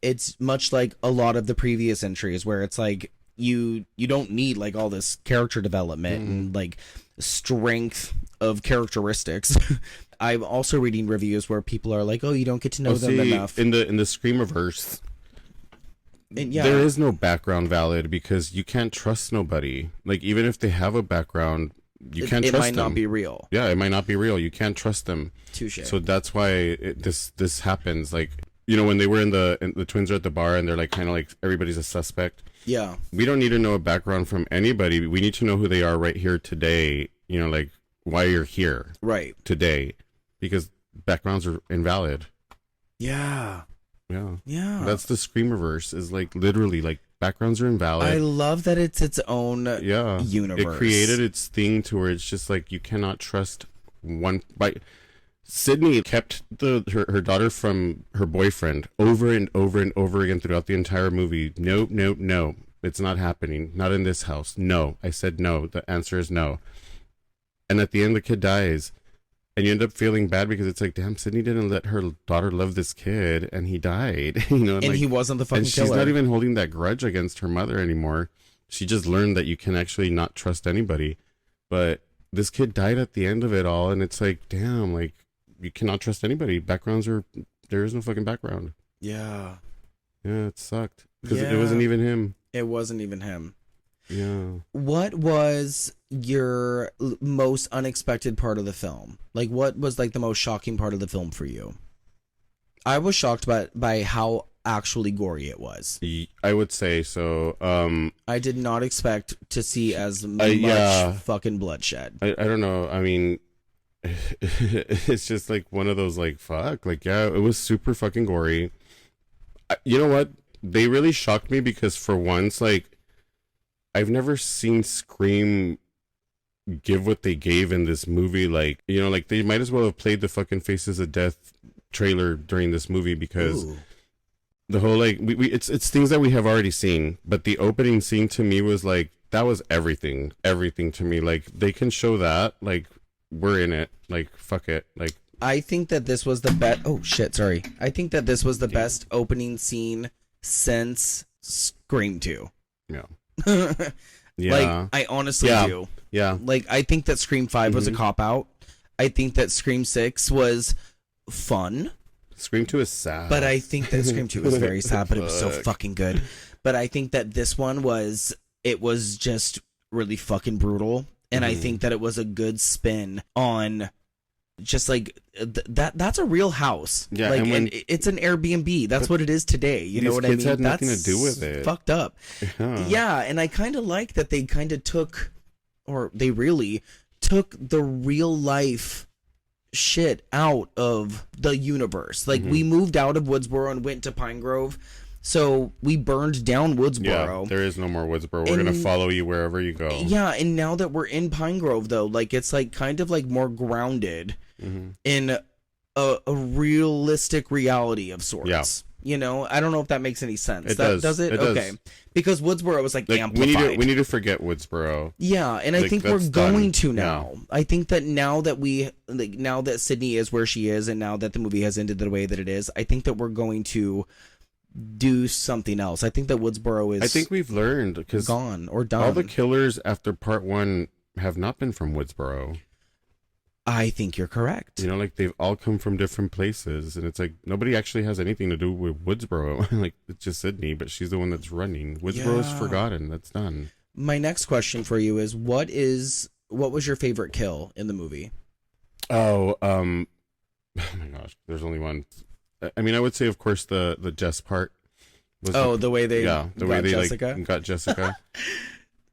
S11: It's much like a lot of the previous entries, where it's like, you don't need like all this character development and like strength of characteristics. I'm also reading reviews where people are like, "Oh, you don't get to know them enough."
S10: In the Screamiverse, there is no background valid, because you can't trust nobody. Like, even if they have a background, you can't trust them. It might
S11: not be real.
S10: Yeah, it might not be real. You can't trust them.
S11: Touché.
S10: So that's why this happens. Like, you know, when they were in the twins are at the bar and they're like kind of like everybody's a suspect.
S11: Yeah.
S10: We don't need to know a background from anybody. We need to know who they are right here today. You know, like why you're here
S11: right
S10: today, because backgrounds are invalid.
S11: Yeah.
S10: Yeah. That's the Screamiverse, is like literally like backgrounds are invalid.
S11: I love that it's its own universe.
S10: It created its thing to where it's just like you cannot trust one. Sydney kept her daughter from her boyfriend over and over and over again throughout the entire movie. No, it's not happening. Not in this house. No, I said no. The answer is no. And at the end, the kid dies. And you end up feeling bad, because it's like, damn, Sydney didn't let her daughter love this kid, and he died. You know,
S11: and like, he wasn't the fucking
S10: killer.
S11: She's
S10: not even holding that grudge against her mother anymore. She just learned that you can actually not trust anybody. But this kid died at the end of it all, and it's like, damn, like, you cannot trust anybody. There is no fucking background.
S11: Yeah,
S10: it sucked, because it wasn't even him.
S11: It wasn't even him.
S10: Yeah.
S11: What was your most unexpected part of the film? Like, what was like the most shocking part of the film for you? I was shocked by how actually gory it was.
S10: I would say so.
S11: I did not expect to see as much fucking bloodshed.
S10: I don't know. I mean, it's just like one of those like, fuck, like, yeah, it was super fucking gory. You know what? They really shocked me, because for once, like, I've never seen Scream give what they gave in this movie. Like, you know, like, they might as well have played the fucking Faces of Death trailer during this movie, because the whole, like, it's things that we have already seen, but the opening scene to me was like, that was everything to me. Like, they can show that, like, we're in it, like, fuck it, like.
S11: I think that this was the best. Oh shit, sorry. I think that this was the best opening scene since Scream 2.
S10: Yeah. Yeah.
S11: Like, I honestly do.
S10: Yeah.
S11: Like, I think that Scream 5 was a cop-out. I think that Scream 6 was fun.
S10: Scream 2 is sad.
S11: But I think that Scream 2 was very sad, but it was so fucking good. But I think that this one was just really fucking brutal. And I think that it was a good spin on just like that's a real house.
S10: Yeah,
S11: like,
S10: and
S11: it's an Airbnb. That's what it is today. You know what I mean?
S10: These kids had nothing
S11: that's
S10: to do with it.
S11: Fucked up.
S10: Yeah.
S11: Yeah, and I kind of like that they kind of took, or they really took the real life shit out of the universe. Like, we moved out of Woodsboro and went to Pine Grove. So we burned down Woodsboro.
S10: Yeah, there is no more Woodsboro. We're going to follow you wherever you go.
S11: Yeah, and now that we're in Pine Grove, though, like, it's like kind of like more grounded in a realistic reality of sorts.
S10: Yeah.
S11: You know, I don't know if that makes any sense.
S10: It does.
S11: Does it?
S10: It
S11: okay.
S10: does.
S11: Because Woodsboro was like amplified.
S10: We need to forget Woodsboro.
S11: Yeah, and I think we're going to now. Yeah. I think that now that Sydney is where she is, and now that the movie has ended the way that it is, I think that we're going to do something else. I think that Woodsboro is.
S10: I think we've learned because
S11: gone or done.
S10: All the killers after part 1 have not been from Woodsboro.
S11: I think you're correct.
S10: You know, like they've all come from different places, and it's like nobody actually has anything to do with Woodsboro. Like, it's just Sydney, but she's the one that's running. Woodsboro's forgotten. That's done.
S11: My next question for you is what was your favorite kill in the movie?
S10: Oh my gosh, there's only one. I mean, I would say, of course, the Jess part. Was
S11: the way they
S10: got Jessica. Like, got Jessica.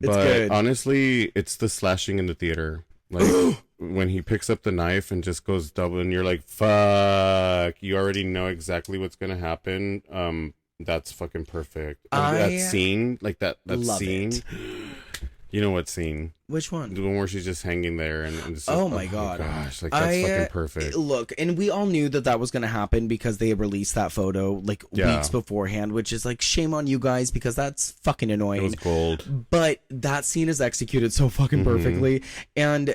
S10: But good. Honestly, it's the slashing in the theater. Like when he picks up the knife and just goes double, and you're like, "Fuck!" You already know exactly what's gonna happen. That's fucking perfect. That scene, like that scene. It. You know what scene?
S11: Which one?
S10: The one where she's just hanging there and just,
S11: oh my gosh,
S10: like that's fucking perfect.
S11: Look, and we all knew that was going to happen because they released that photo like weeks beforehand, which is like, shame on you guys, because that's fucking annoying.
S10: It was gold.
S11: But that scene is executed so fucking perfectly, and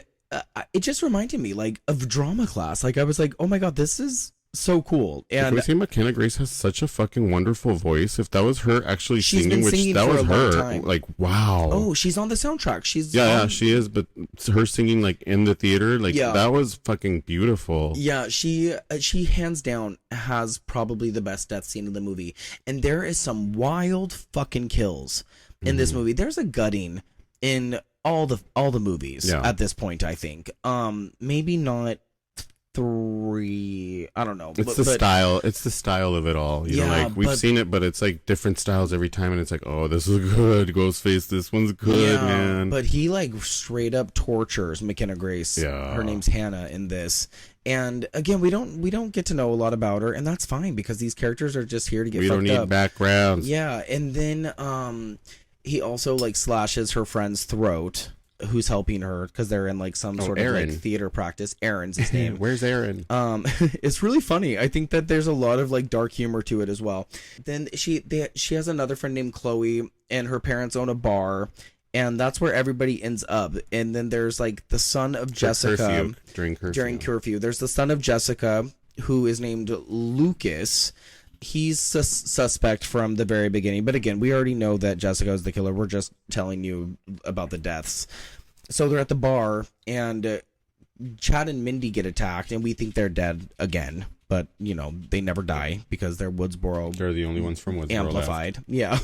S11: it just reminded me like of drama class. Like, I was like, oh my god, this is so cool. And
S10: can we say McKenna Grace has such a fucking wonderful voice? If that was her actually singing,
S11: which
S10: that was her, like, wow.
S11: Oh, she's on the soundtrack. She's
S10: yeah, she is. But her singing like in the theater, like that was fucking beautiful.
S11: Yeah, she hands down has probably the best death scene in the movie, and there is some wild fucking kills in this movie. There's a gutting in all the movies at this point. I think maybe not 3. I don't know.
S10: It's the style. It's the style of it all. You know, like we've seen it, but it's like different styles every time, and it's like, oh, this is good. Ghostface, this one's good, man.
S11: But he like straight up tortures McKenna Grace. Yeah. Her name's Hannah in this. And again, we don't get to know a lot about her, and that's fine because these characters are just here to get fucked up.
S10: We don't need backgrounds.
S11: Yeah, and then he also like slashes her friend's throat, who's helping her because they're in like some sort of like theater practice. Aaron's his name.
S10: Where's Aaron?
S11: It's really funny. I think that there's a lot of like dark humor to it as well. Then she has another friend named Chloe, and her parents own a bar, and that's where everybody ends up. And then there's like the son of Jessica
S10: during
S11: curfew. There's the son of Jessica who is named Lucas. He's suspect from the very beginning. But again, we already know that Jessica is the killer. We're just telling you about the deaths. So they're at the bar, and Chad and Mindy get attacked, and we think they're dead again. But, you know, they never die because they're Woodsboro.
S10: They're the only ones from Woodsboro
S11: amplified.
S10: left.
S11: Yeah.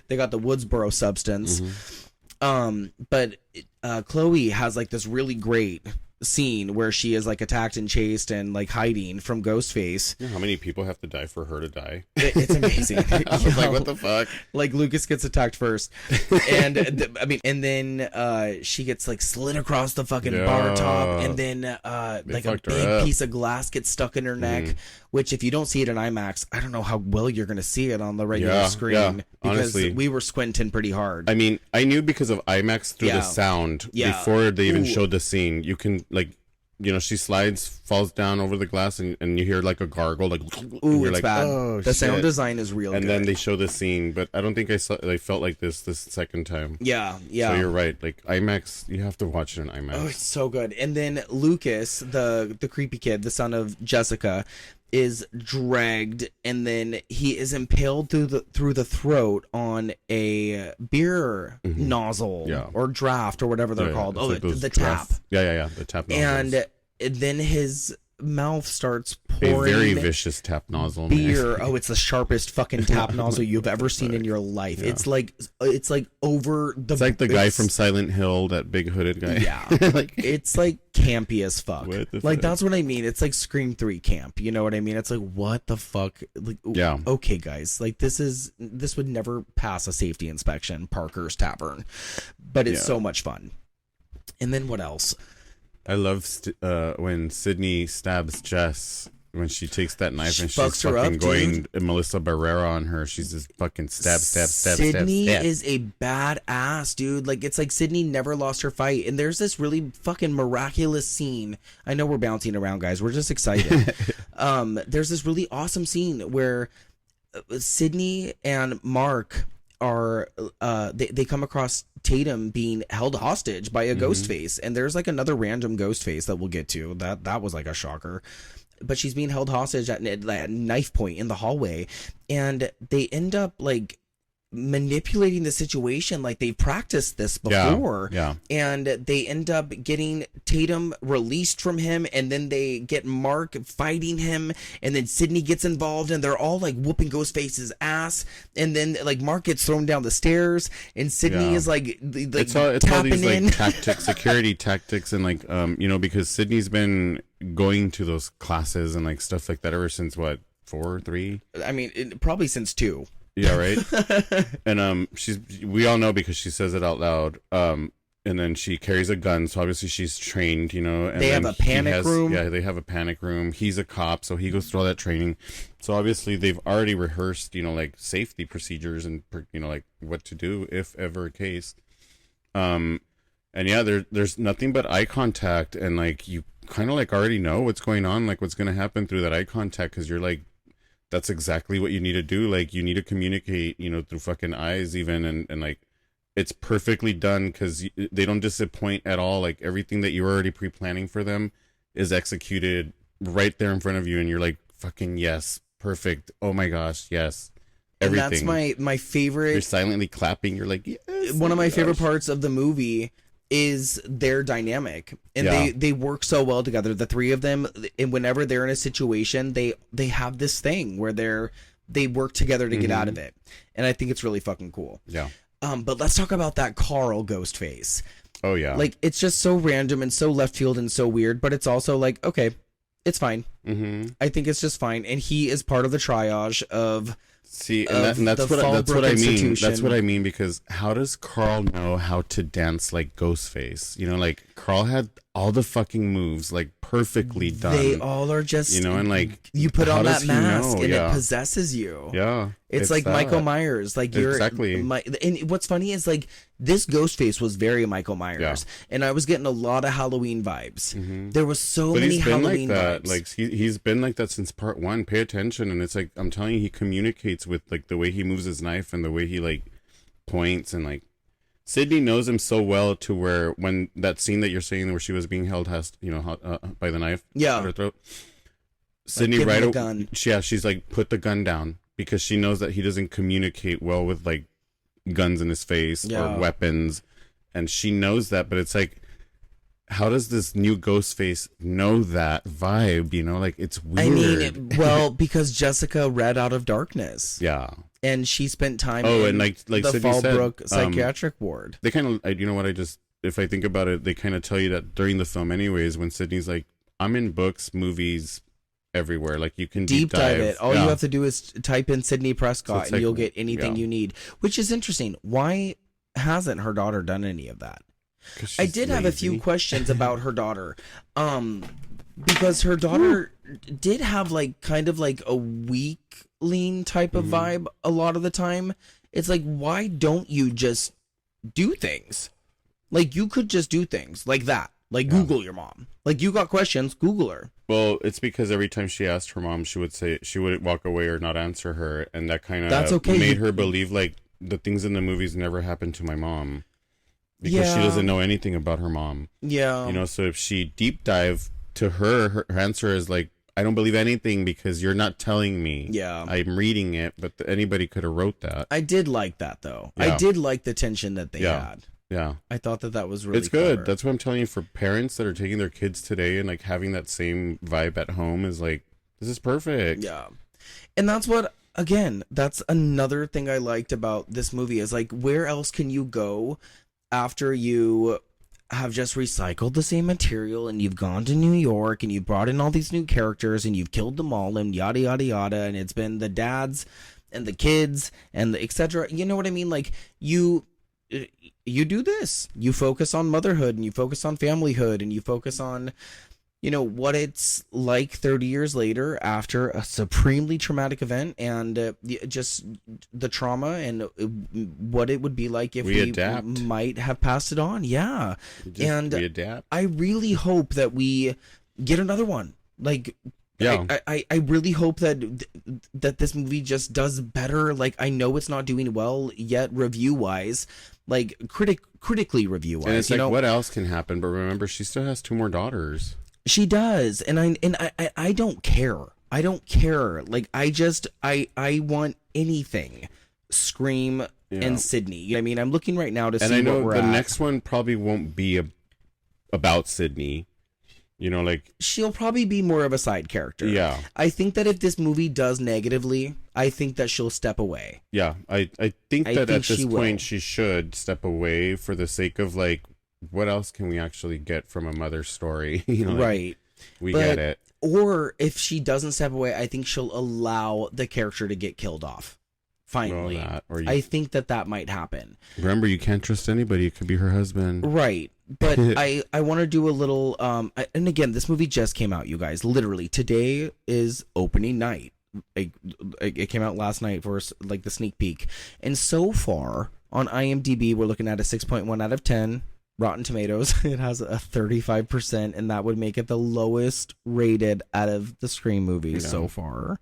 S11: They got the Woodsboro substance. But Chloe has like this really great scene where she is like attacked and chased and like hiding from Ghostface.
S10: You know how many people have to die for her to die?
S11: It's amazing.
S10: I was like, what the fuck?
S11: Like, Lucas gets attacked first, and and then she gets like slid across the fucking bar top, and then like a big piece of glass gets stuck in her neck. Which, if you don't see it in IMAX, I don't know how well you're going to see it on the regular screen. Because
S10: honestly,
S11: we were squinting pretty hard.
S10: I mean, I knew because of IMAX through the sound before they even showed the scene. You can, like, you know, she slides, falls down over the glass, and you hear like a gargle, like,
S11: ooh, it's
S10: like,
S11: bad.
S10: Oh,
S11: the sound design is real
S10: and
S11: good.
S10: Then they show the scene, but I don't think I felt like this second time.
S11: Yeah.
S10: So you're right. Like, IMAX, you have to watch it in IMAX.
S11: Oh, it's so good. And then Lucas, the creepy kid, the son of Jessica, is dragged, and then he is impaled through the throat on a beer nozzle or draft or whatever they're called. Oh, like the tap.
S10: Yeah. The tap nozzles.
S11: And then his mouth starts pouring
S10: a very vicious tap nozzle
S11: beer. Oh, it's the sharpest fucking tap nozzle you've ever seen in your life. Yeah. It's like over the.
S10: It's like the guy from Silent Hill, that big hooded guy.
S11: Yeah, like it's like campy as fuck. Like that's what I mean. It's like Scream 3 camp. You know what I mean? It's like what the fuck. Like,
S10: yeah.
S11: Okay, guys. Like this would never pass a safety inspection. Parker's Tavern, but it's so much fun. And then what else?
S10: I love when Sidney stabs Jess when she takes that knife and she's fucking going Melissa Barrera on her. She's just fucking stab.
S11: Sidney is a badass, dude. Like it's like Sidney never lost her fight. And there's this really fucking miraculous scene. I know we're bouncing around, guys. We're just excited. There's this really awesome scene where Sidney and Mark are they come across Tatum being held hostage by a ghost face, and there's like another random ghost face that we'll get to. That was like a shocker, but she's being held hostage at knife point in the hallway, and they end up like manipulating the situation like they've practiced this before. And they end up getting Tatum released from him, and then they get Mark fighting him, and then Sidney gets involved, and they're all like whooping Ghostface's ass, and then like Mark gets thrown down the stairs, and Sidney is like
S10: it's all these like tactics, security tactics, and like because Sidney's been going to those classes and like stuff like that ever since what 3?
S11: I mean, probably since 2.
S10: Yeah, right. And we all know because she says it out loud. And then she carries a gun, so obviously she's trained, And
S11: they have a panic room.
S10: Yeah, they have a panic room. He's a cop, so he goes through all that training. So obviously they've already rehearsed, like safety procedures and like what to do if ever a case. And yeah, there's nothing but eye contact, and like you kind of like already know what's going on, like what's gonna happen through that eye contact, because you're like. That's exactly what you need to do. Like you need to communicate, through fucking eyes even. And like, it's perfectly done because they don't disappoint at all. Like everything that you're already pre-planning for them is executed right there in front of you. And you're like, fucking yes, perfect. Oh my gosh. Yes. Everything.
S11: And that's my favorite.
S10: You're silently clapping. You're like, yes.
S11: One of my favorite parts of the movie is their dynamic, and they work so well together, the three of them, and whenever they're in a situation they have this thing where they work together to get out of it, and I think it's really fucking cool. But let's talk about that Carl ghost face.
S10: Oh yeah,
S11: like it's just so random and so left field and so weird, but it's also like, okay, it's fine. I think it's just fine, and he is part of the triage of
S10: that's what I mean. That's what I mean, because how does Carl know how to dance like Ghostface? Like Carl had all the fucking moves like perfectly done.
S11: They all are just
S10: and like
S11: you put on that mask and it possesses you.
S10: Yeah,
S11: it's like that. Michael Myers. Like you're
S10: exactly.
S11: And what's funny is like this Ghostface was very Michael Myers, and I was getting a lot of Halloween vibes. There was so many Halloween vibes.
S10: Like he's been like that since part 1. Pay attention, and it's like I'm telling you, he communicates with like the way he moves his knife and the way he like points, and like Sidney knows him so well to where when that scene that you're saying where she was being held by the knife, at her throat, Sidney she's like, put the gun down, because she knows that he doesn't communicate well with like guns in his face or weapons, and she knows that. But it's like, how does this new Ghostface know that vibe? Like it's weird.
S11: I mean, because Jessica read Out of Darkness.
S10: Yeah.
S11: And she spent time in
S10: like
S11: the
S10: Sidney
S11: Fallbrook
S10: said,
S11: psychiatric ward.
S10: They kind of, if I think about it, they kind of tell you that during the film anyways, when Sidney's like, I'm in books, movies, everywhere. Like you can deep dive
S11: it. All you have to do is type in Sidney-Prescott, and you'll get anything you need, which is interesting. Why hasn't her daughter done any of that? I did have a few questions about her daughter. Because her daughter did have like kind of like a weakling type of vibe a lot of the time. It's like, why don't you just do things? Like you could just do things like that. Like Google your mom. Like you got questions, Google her.
S10: Well, it's because every time she asked her mom, she would say she wouldn't walk away or not answer her, and that kind of made her believe like the things in the movies never happened to my mom, because she doesn't know anything about her mom.
S11: Yeah.
S10: So if she deep dive to her answer is like, I don't believe anything because you're not telling me.
S11: Yeah.
S10: I'm reading it, but anybody could have wrote that.
S11: I did like that though.
S10: Yeah.
S11: I did like the tension that they
S10: Yeah.
S11: had.
S10: Yeah.
S11: I thought that was really
S10: It's good.
S11: clever.
S10: That's what I'm telling you, for parents that are taking their kids today and like having that same vibe at home is like, this is perfect.
S11: Yeah. And that's what, again, that's another thing I liked about this movie is like, where else can you go after you have just recycled the same material and you've gone to New York and you've brought in all these new characters and you've killed them all and yada, yada, yada. And it's been the dads and the kids and the et cetera. You know what I mean? Like you do this, you focus on motherhood and you focus on familyhood and you focus on, you know, what it's like 30 years later after a supremely traumatic event and just the trauma and what it would be like if we
S10: adapt.
S11: might have passed it on. Yeah. And
S10: we adapt.
S11: I really hope that we get another one. Like,
S10: yeah.
S11: I really hope that this movie just does better. Like, I know it's not doing well yet review wise, like critically review wise.
S10: And it's
S11: you
S10: like,
S11: know?
S10: what else can happen? But remember, she still has 2 more daughters.
S11: She does, and I don't care. I don't care. Like I want anything. Scream and Sidney. You know what I mean, I'm looking right now to see
S10: I know
S11: what we're
S10: the
S11: at.
S10: next one probably won't be about Sidney. You know, like
S11: She'll probably be more of a side character.
S10: Yeah.
S11: I think that if this movie does negatively, I think that she'll step away.
S10: Yeah, I think that at this
S11: she
S10: point
S11: will.
S10: she should step away for the sake of like, what else can we actually get from a mother story? You know, like,
S11: Right.
S10: We
S11: But-
S10: get it.
S11: Or if she doesn't step away, I think she'll allow the character to get killed off. Finally.
S10: Well, that, or you,
S11: I think that might happen.
S10: remember, you can't trust anybody. It could be her husband.
S11: Right. But I want to do a little and again, this movie just came out, you guys. Literally today is opening night. It came out last night for like the sneak peek. And so far on IMDb, we're looking at a 6.1 out of 10. Rotten Tomatoes, it has a 35%, and that would make it the lowest rated out of the Scream movies so far.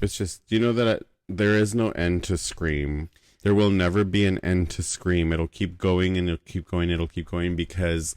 S10: It's just, you know that there is no end to Scream. There will never be an end to Scream. It'll keep going and it'll keep going. It'll keep going because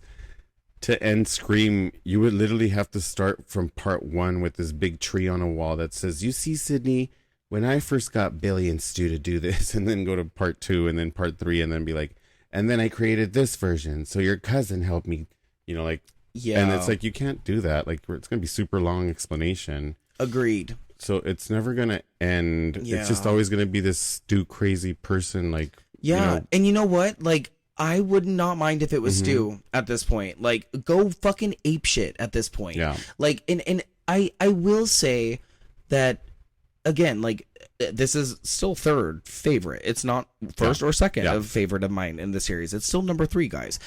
S10: to end Scream, you would literally have to start from part 1 with this big tree on a wall that says, "You see, Sidney, when I first got Billy and Stu to do this," and then go to part 2 and then part 3 and then be like, "And then I created this version, so your cousin helped me," you know, like,
S11: Yeah.
S10: And it's like, you can't do that. Like, it's going to be super long explanation.
S11: Agreed.
S10: So it's never going to end.
S11: Yeah.
S10: It's just always going to be this Stu crazy person. Like,
S11: Yeah.
S10: you know,
S11: And you know what? Like, I would not mind if it was
S10: Mhm.
S11: Stu at this point. Like, go fucking ape shit at this point.
S10: Yeah.
S11: Like, and I will say that, again, like, this is still third favorite. It's not first or second of favorite of mine in the series. It's still number 3, guys.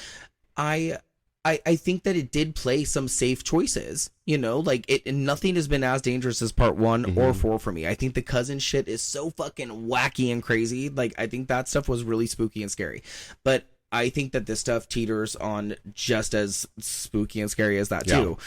S11: I think that it did play some safe choices, you know, like nothing has been as dangerous as part 1 or 4 for me. I think the cousin shit is so fucking wacky and crazy. Like, I think that stuff was really spooky and scary, but I think that this stuff teeters on just as spooky and scary as that too.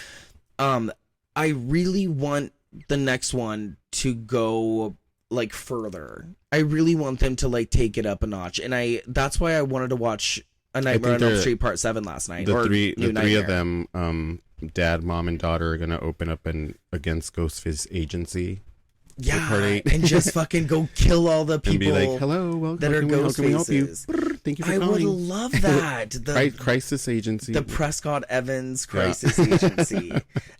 S11: I really want the next one to go like further. I really want them to like take it up a notch, and that's why I wanted to watch A Nightmare on Elm Street Part 7 last night.
S10: The
S11: or
S10: three
S11: New
S10: of
S11: Nightmare.
S10: them, dad, mom, and daughter, are going to open up an against Ghostface agency.
S11: Yeah,
S10: Part 8.
S11: and just fucking go kill all the people
S10: and be like, "Hello, welcome.
S11: that are
S10: How can we help you?
S11: Ghostfaces.
S10: Brr, thank you for
S11: I would
S10: calling."
S11: love that. The
S10: Crisis agency.
S11: the Prescott Evans Crisis Agency.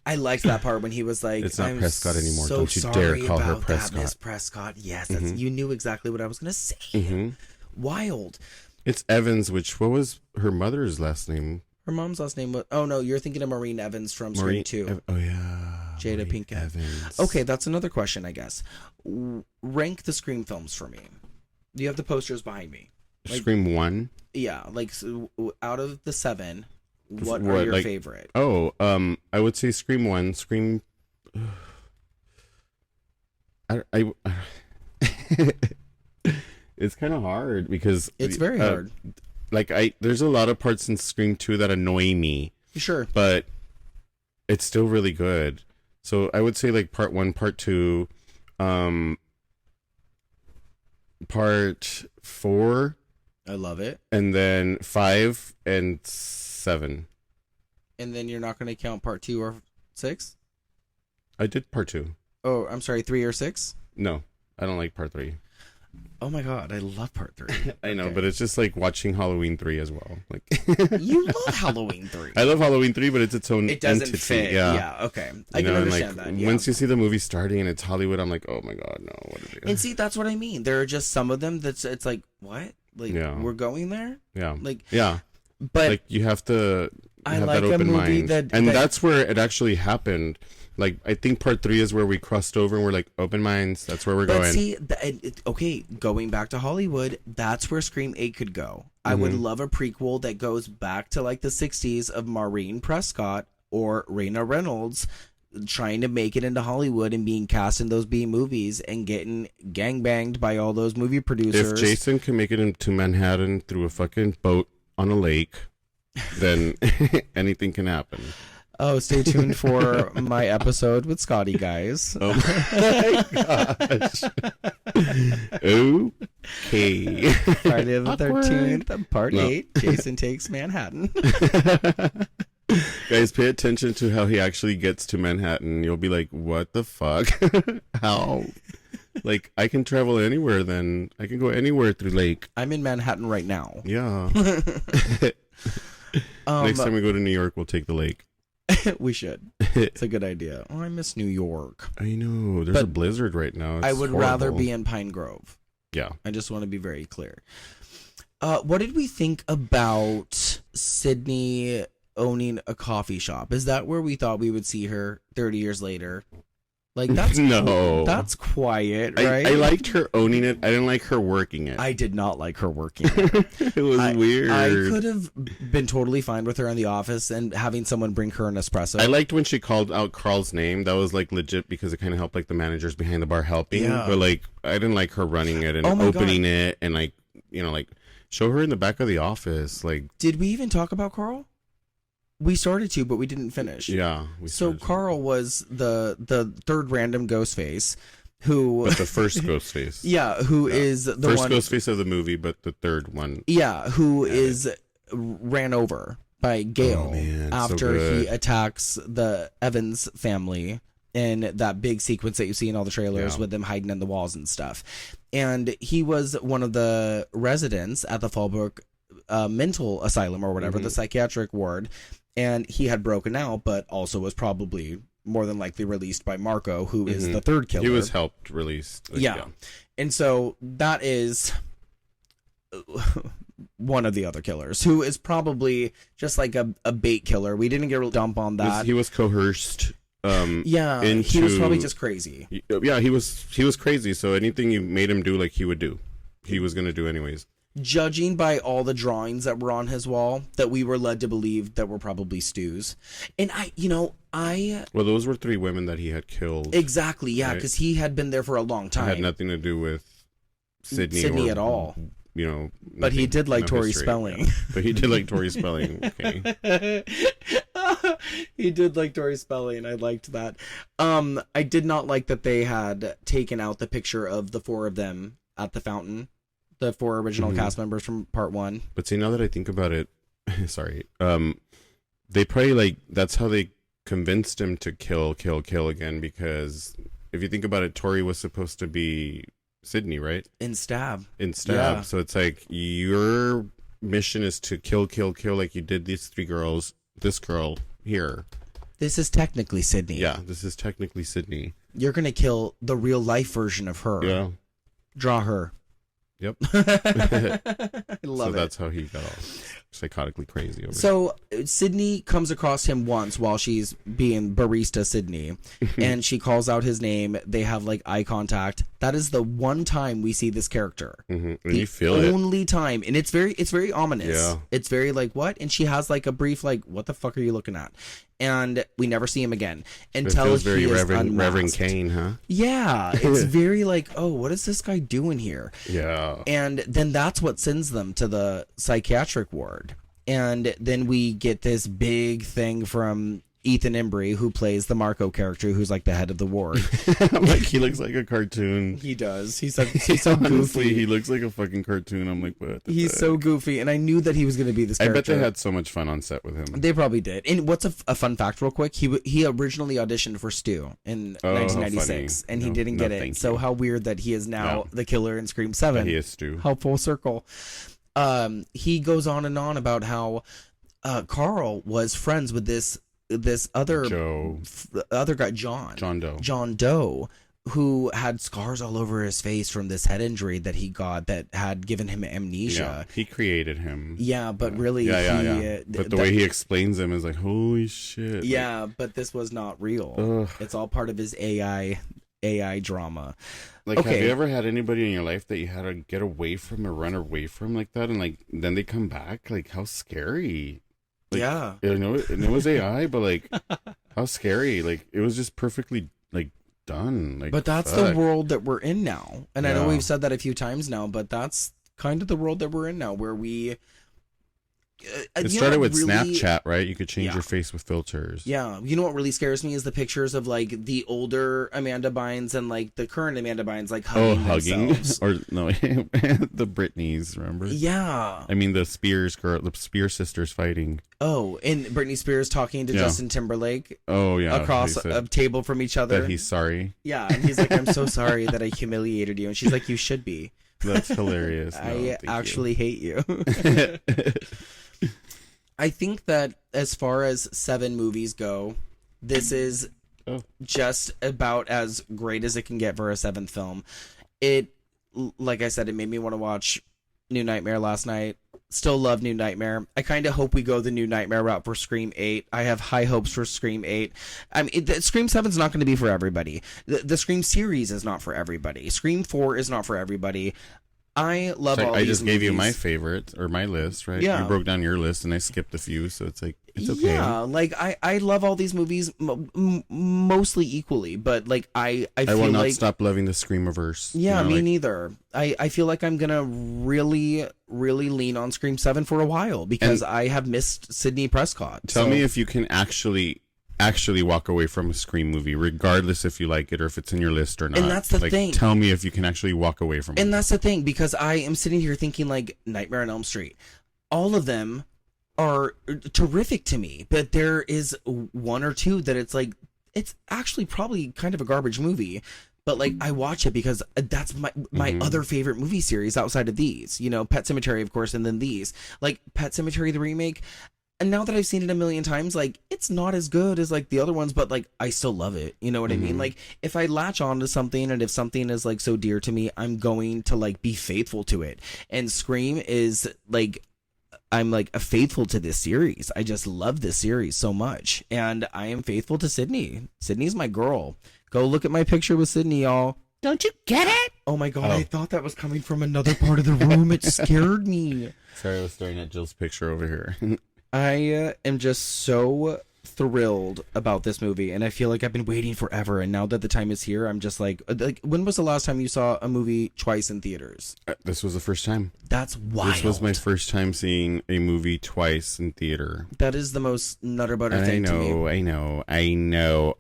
S11: I liked that part when he was like,
S10: It's not
S11: "I'm
S10: Prescott anymore.
S11: So
S10: Don't you
S11: sorry
S10: dare call her
S11: about that,
S10: Prescott."
S11: Miss Prescott." Yes, that's, you knew exactly what I was gonna say.
S10: Mm-hmm.
S11: Wild.
S10: It's Evans, what was her mother's last name?
S11: Her mom's last name was. Oh no, you're thinking of Maureen Evans from Scream 2.
S10: Oh yeah.
S11: Jada
S10: Maureen
S11: Pinkett.
S10: Evans.
S11: Okay, that's another question, I guess. Rank the Scream films for me. You have the posters behind me. Like,
S10: Scream 1.
S11: yeah, like so, out of the 7, what are your
S10: like,
S11: favorite?
S10: Oh, I would say Scream 1. Scream. I it's kind of hard because
S11: It's very hard.
S10: Like there's a lot of parts in Scream 2 that annoy me.
S11: Sure.
S10: But it's still really good. So I would say like part 1, part 2, part 4.
S11: I love it.
S10: And then 5 and 7.
S11: And then you're not going to count part 2 or 6?
S10: I did part 2.
S11: Oh, I'm sorry, 3 or 6?
S10: No, I don't like part 3.
S11: Oh my god, I love part 3.
S10: I know, but it's just like watching Halloween 3 as well. Like
S11: You love Halloween 3.
S10: I love Halloween 3, but it's its own
S11: It doesn't
S10: entity.
S11: fit. Yeah, okay. I can understand that. Yeah.
S10: Once you see the movie starting and it's Hollywood, I'm like, oh my god, no, what is it?
S11: And see, that's what I mean. There are just some of them it's like, what? Like, we're going there?
S10: Yeah.
S11: Like,
S10: yeah.
S11: But
S10: like you have to
S11: I
S10: have
S11: like
S10: that
S11: a
S10: open
S11: movie
S10: mind.
S11: that
S10: That's where it actually happened. Like, I think part 3 is where we crossed over and we're like, open minds. That's where we're going.
S11: See, okay, going back to Hollywood, that's where Scream 8 could go. I would love a prequel that goes back to like the 60s of Maureen Prescott or Raina Reynolds trying to make it into Hollywood and being cast in those B movies and getting gangbanged by all those movie producers.
S10: If Jason can make it into Manhattan through a fucking boat on a lake, then anything can happen.
S11: Oh, stay tuned for my episode with Scotty, guys.
S10: Oh my gosh. Okay.
S11: Friday the 13th, part 8, Jason Takes Manhattan.
S10: Guys, pay attention to how he actually gets to Manhattan. You'll be like, what the fuck? How? Like, I can travel anywhere then. I can go anywhere through lake.
S11: I'm in Manhattan right now.
S10: Yeah. Next time we go to New York, we'll take the lake.
S11: We should. It's a good idea. Oh, I miss New York.
S10: I know. There's a blizzard right now. It's
S11: I would
S10: horrible.
S11: rather be in Pine Grove.
S10: Yeah.
S11: I just want to be very clear. What did we think about Sidney owning a coffee shop? Is that where we thought we would see her 30 years later? Like, that's
S10: no.
S11: That's quiet, right?
S10: I liked her owning it. I didn't like her working it.
S11: I did not like her working it.
S10: It was weird.
S11: I could have been totally fine with her in the office and having someone bring her an espresso.
S10: I liked when she called out Carl's name. That was like legit because it kind of helped like the managers behind the bar helping.
S11: Yeah.
S10: But like, I didn't like her running it and opening it and like, you know, like show her in the back of the office. Like,
S11: did we even talk about Carl? We started to, but we didn't finish.
S10: Yeah.
S11: So Carl was the third random ghost face who...
S10: But the first ghost face.
S11: Yeah, who is the
S10: first
S11: one...
S10: ghost face of the movie, but the third one.
S11: Yeah, who is ran over by Gale after he attacks the Evans family in that big sequence that you see in all the trailers with them hiding in the walls and stuff. And he was one of the residents at the Fallbrook mental asylum or whatever, the psychiatric ward. And he had broken out, but also was probably more than likely released by Marco, who is the third killer.
S10: He was helped released. Like,
S11: yeah. And so that is one of the other killers, who is probably just like a bait killer. We didn't get a dump on that.
S10: He was coerced.
S11: He was probably just crazy.
S10: Yeah, he was crazy. So anything you made him do, like he would do, he was gonna do anyways.
S11: Judging by all the drawings that were on his wall, that we were led to believe that were probably Stu's. And well,
S10: those were 3 women that he had killed.
S11: Exactly, yeah, because he had been there for a long time.
S10: It had nothing to do with Sidney
S11: at all.
S10: You know,
S11: but he did like Tori Spelling.
S10: Yeah. But he did like Tori Spelling. Okay.
S11: He did like Tori Spelling. I liked that. I did not like that they had taken out the picture of the 4 of them at the fountain. The 4 original cast members from part 1.
S10: But see, now that I think about it, sorry, they probably like that's how they convinced him to kill again, because if you think about it, Tori was supposed to be Sidney, right?
S11: In Stab.
S10: Yeah. So it's like your mission is to kill like you did these 3 girls, this girl here.
S11: This is technically Sidney.
S10: Yeah, this is technically Sidney.
S11: You're going to kill the real life version of her.
S10: Yeah.
S11: Draw her.
S10: Yep.
S11: I love it.
S10: So that's how he got all psychotically crazy over
S11: So Sidney comes across him once while she's being barista Sidney, and she calls out his name. They have like eye contact. That is the one time we see this character.
S10: And you feel it.
S11: Only time, and it's very ominous.
S10: Yeah.
S11: It's very like, what? And she has like a brief like, what the fuck are you looking at? And we never see him again until
S10: feels very
S11: he is
S10: Reverend Cain, huh?
S11: Yeah, it's very like, oh, what is this guy doing here?
S10: Yeah.
S11: And then that's what sends them to the psychiatric ward. And then we get this big thing from Ethan Embry, who plays the Marco character, who's like the head of the ward.
S10: Like, he looks like a cartoon.
S11: He does. He's so goofy.
S10: He looks like a fucking cartoon. I'm like, what?
S11: He's so goofy, and I knew that he was going to be this character.
S10: I bet they had so much fun on set with him.
S11: They probably did. And what's a fun fact, real quick? He originally auditioned for Stu in 1996, and he didn't get it. So how weird that he is now the killer in Scream 7.
S10: But he is Stu.
S11: How full circle. He goes on and on about how Carl was friends with this other guy, John Doe, who had scars all over his face from this head injury that he got that had given him amnesia.
S10: Yeah, he created him.
S11: Yeah, but really,
S10: but the way he explains him is like, holy shit.
S11: Yeah, like, but this was not real. Ugh. It's all part of his AI drama.
S10: Like, have you ever had anybody in your life that you had to get away from or run away from like that, and like then they come back? Like, how scary. Like,
S11: yeah,
S10: and it was AI, but like, how scary! Like, it was just perfectly like done. Like,
S11: but that's the world that we're in now, and I know we've said that a few times now, but that's kind of the world that we're in now, where we.
S10: It started with Snapchat, right? You could change your face with filters. Yeah.
S11: You know what really scares me is the pictures of like the older Amanda Bynes and like the current Amanda Bynes like hugging themselves.
S10: Or no, the Britneys, remember?
S11: Yeah.
S10: I mean the Spears sisters fighting.
S11: Oh, and Britney Spears talking to Justin Timberlake.
S10: Oh yeah.
S11: Across a table from each other.
S10: That he's sorry.
S11: Yeah, and he's like, I'm so sorry that I humiliated you, and she's like, you should be.
S10: That's hilarious.
S11: I actually hate you. I think that as far as 7 movies go, this is just about as great as it can get for a 7th film. It, like I said, it made me want to watch New Nightmare last night. Still love New Nightmare. I kind of hope we go the New Nightmare route for Scream 8. I have high hopes for Scream 8. I mean, Scream 7 is not going to be for everybody. The Scream series is not for everybody. Scream 4 is not for everybody. I love all these
S10: I just gave
S11: movies.
S10: you my favorite or my list, right?
S11: Yeah.
S10: You broke down your list and I skipped a few, so it's like it's okay.
S11: Yeah, like I love all these movies mostly equally, but like I feel
S10: will not
S11: like
S10: stop loving the Screamiverse.
S11: Yeah,
S10: you know,
S11: me neither. I feel like I'm gonna really lean on Scream 7 for a while because I have missed Sidney-Prescott.
S10: Tell me if you can actually walk away from a Scream movie, regardless if you like it or if it's in your list or not.
S11: And that's the thing.
S10: Tell me if you can actually walk away from it.
S11: And that's the thing, because I am sitting here thinking like Nightmare on Elm Street. All of them are terrific to me, but there is one or two that it's like, it's actually probably kind of a garbage movie. But like I watch it because that's my other favorite movie series outside of these. You know, Pet Sematary, of course, and then these. Like Pet Sematary, the remake. And now that I've seen it a million times, like, it's not as good as, like, the other ones, but, like, I still love it. You know what I mean? Like, if I latch on to something and if something is, like, so dear to me, I'm going to, like, be faithful to it. And Scream is, like, I'm, like, faithful to this series. I just love this series so much. And I am faithful to Sydney. Sydney's my girl. Go look at my picture with Sydney, y'all. Don't you get it? Oh, my God. I thought that was coming from another part of the room. It scared me.
S10: Sorry, I was staring at Jill's picture over here.
S11: I am just so thrilled about this movie, and I feel like I've been waiting forever, and now that the time is here, I'm just like, when was the last time you saw a movie twice in theaters?
S10: This was the first time.
S11: That's wild.
S10: This was my first time seeing a movie twice in theater.
S11: That is the most nutter butter thing to me.
S10: I know.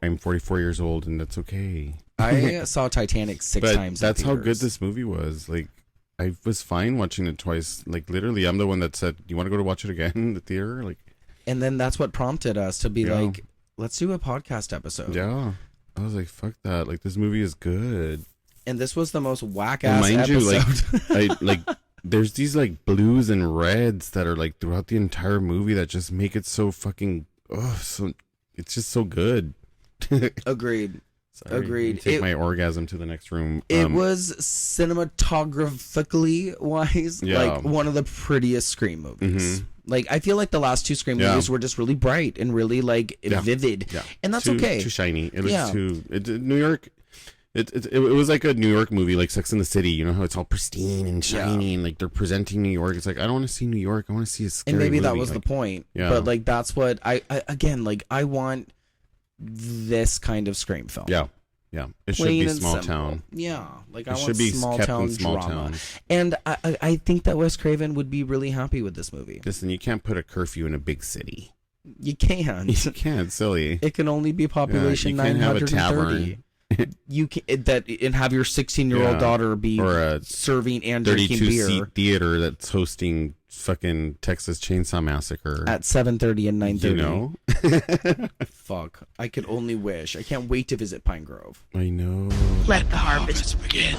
S10: I'm 44 years old, and that's okay.
S11: I saw Titanic 6 times in
S10: that's how
S11: theaters.
S10: good this movie was. Like, I was fine watching it twice. Like, literally, I'm the one that said, "Do you want to go to watch it again in the theater?" Like,
S11: and then that's what prompted us to be like, let's do a podcast episode.
S10: Yeah, I was like, "Fuck that!" Like, this movie is good.
S11: And this was the most whack ass episode.
S10: You, like, there's these like blues and reds that are like throughout the entire movie that just make it so fucking. It's just so good.
S11: Agreed.
S10: Sorry,
S11: Agreed.
S10: Take my orgasm to the next room.
S11: It was cinematographically wise, like one of the prettiest Scream movies. Like I feel like the last 2 Scream movies were just really bright and really like vivid, and that's okay.
S10: Too shiny. It was too New York. It was like a New York movie, like Sex and the City. You know how it's all pristine and shiny, and like they're presenting New York. It's like I don't want to see New York. I want to see a scary
S11: movie. And maybe that
S10: movie.
S11: was
S10: like,
S11: the point.
S10: Yeah.
S11: But like that's what I again like. I want this kind of Scream film.
S10: Yeah. It should be small town.
S11: Yeah, like
S10: it
S11: I want
S10: should be
S11: small
S10: kept
S11: town
S10: in small
S11: drama.
S10: town.
S11: And I think that Wes Craven would be really happy with this movie.
S10: Listen, you can't put a curfew in a big city.
S11: You can't.
S10: You can't, silly.
S11: It can only be population
S10: you can't have a
S11: 930. You can and have your 16-year-old daughter be serving and drinking beer.
S10: 32-seat theater that's hosting fucking Texas Chainsaw Massacre
S11: at 7:30 and 9:30.
S10: You know?
S11: Fuck. I could only wish. I can't wait to visit Pine Grove.
S10: I know.
S2: Let the harvest begin.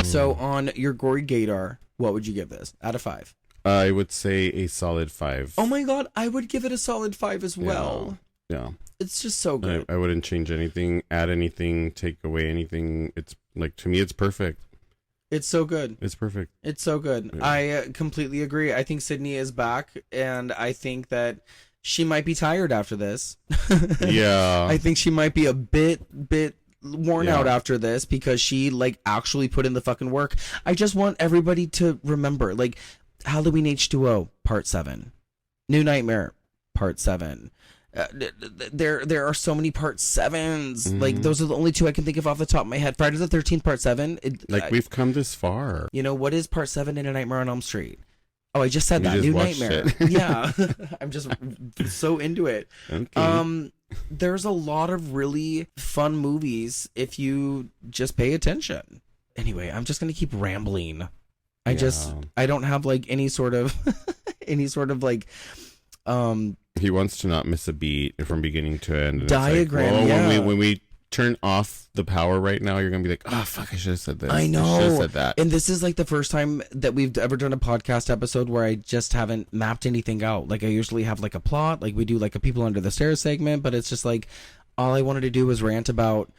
S11: So on your Gory Gaydar, what would you give this out of 5?
S10: I would say a solid 5.
S11: Oh my god, I would give it a solid 5 as well.
S10: Yeah.
S11: It's just so good.
S10: I wouldn't change anything, add anything, take away anything. It's like, to me, it's perfect.
S11: It's so good.
S10: It's perfect.
S11: It's so good. Yeah. I completely agree. I think Sidney is back, and I think that she might be tired after this.
S10: Yeah.
S11: I think she might be a bit worn out after this because she like actually put in the fucking work. I just want everybody to remember, like, Halloween H2O Part 7, New Nightmare Part 7. There are so many Part 7s. Like, those are the only 2 I can think of off the top of my head. Friday the 13th Part 7.
S10: We've come this far.
S11: You know, what is Part 7 in A Nightmare on Elm Street? Oh, I just said that.
S10: Just
S11: New Nightmare. Yeah. I'm just so into it.
S10: Okay.
S11: There's a lot of really fun movies if you just pay attention. Anyway, I'm just going to keep rambling. I don't have like any sort of like
S10: he wants to not miss a beat from beginning to end. And
S11: diagram.
S10: When we turn off the power right now, you're gonna be like, oh fuck, I should have said this.
S11: I know.
S10: I should have said that.
S11: And this is like the first time that we've ever done a podcast episode where I just haven't mapped anything out. Like, I usually have like a plot, like we do like a People Under the Stairs segment, but it's just like all I wanted to do was rant about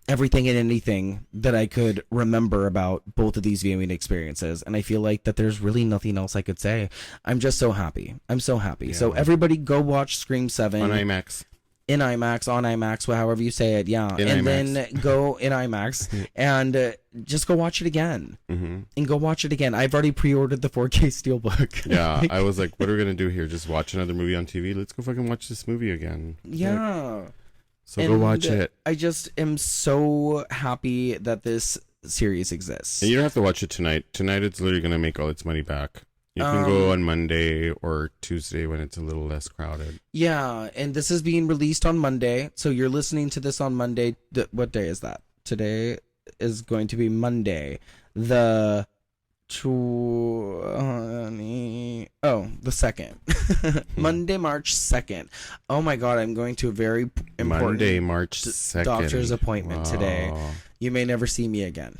S11: everything and anything that I could remember about both of these viewing experiences. And I feel like that there's really nothing else I could say. I'm just so happy. I'm so happy. Yeah. So everybody go watch Scream 7.
S10: On IMAX.
S11: In IMAX, on IMAX, however you say it. Yeah. Then go in IMAX and just go watch it again.
S10: Mm-hmm.
S11: And go watch it again. I've already pre-ordered the 4K Steelbook.
S10: Yeah. I was like, what are we going to do here? Just watch another movie on TV? Let's go fucking watch this movie again.
S11: Yeah.
S10: So go watch it.
S11: I just am so happy that this series exists.
S10: And you don't have to watch it tonight. Tonight it's literally going to make all its money back. You can go on Monday or Tuesday when it's a little less crowded.
S11: Yeah, and this is being released on Monday. So you're listening to this on Monday. What day is that? Today is going to be Monday. The 2nd. Monday, March 2nd. Oh my god, I'm going to a very important
S10: Monday, March 2nd.
S11: Doctor's appointment today. You may never see me again.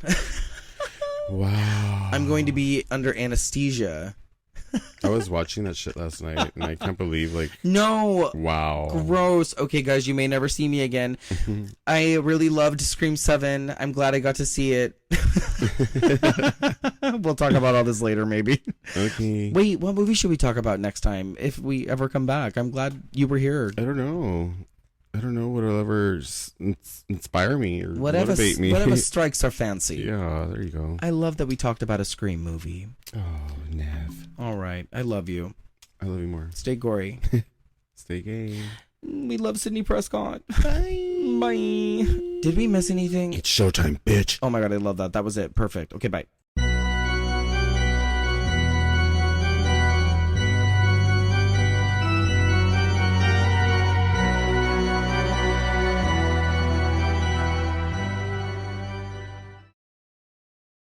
S10: Wow.
S11: I'm going to be under anesthesia.
S10: I was watching that shit last night and I can't believe, like,
S11: no.
S10: Wow.
S11: Gross. Okay, guys, you may never see me again. I really loved Scream 7. I'm glad I got to see it. We'll talk about all this later, maybe.
S10: Okay.
S11: Wait, what movie should we talk about next time if we ever come back? I'm glad you were here.
S10: I don't know what'll ever inspire me or motivate me.
S11: Whatever strikes our fancy.
S10: Yeah, there you go.
S11: I love that we talked about a Scream movie.
S10: Oh, Nev.
S11: All right. I love you.
S10: I love you more.
S11: Stay gory.
S10: Stay gay.
S11: We love Sidney-Prescott. Bye. Bye. Did we miss anything?
S10: It's showtime, bitch.
S11: Oh my god, I love that. That was it. Perfect. Okay, bye.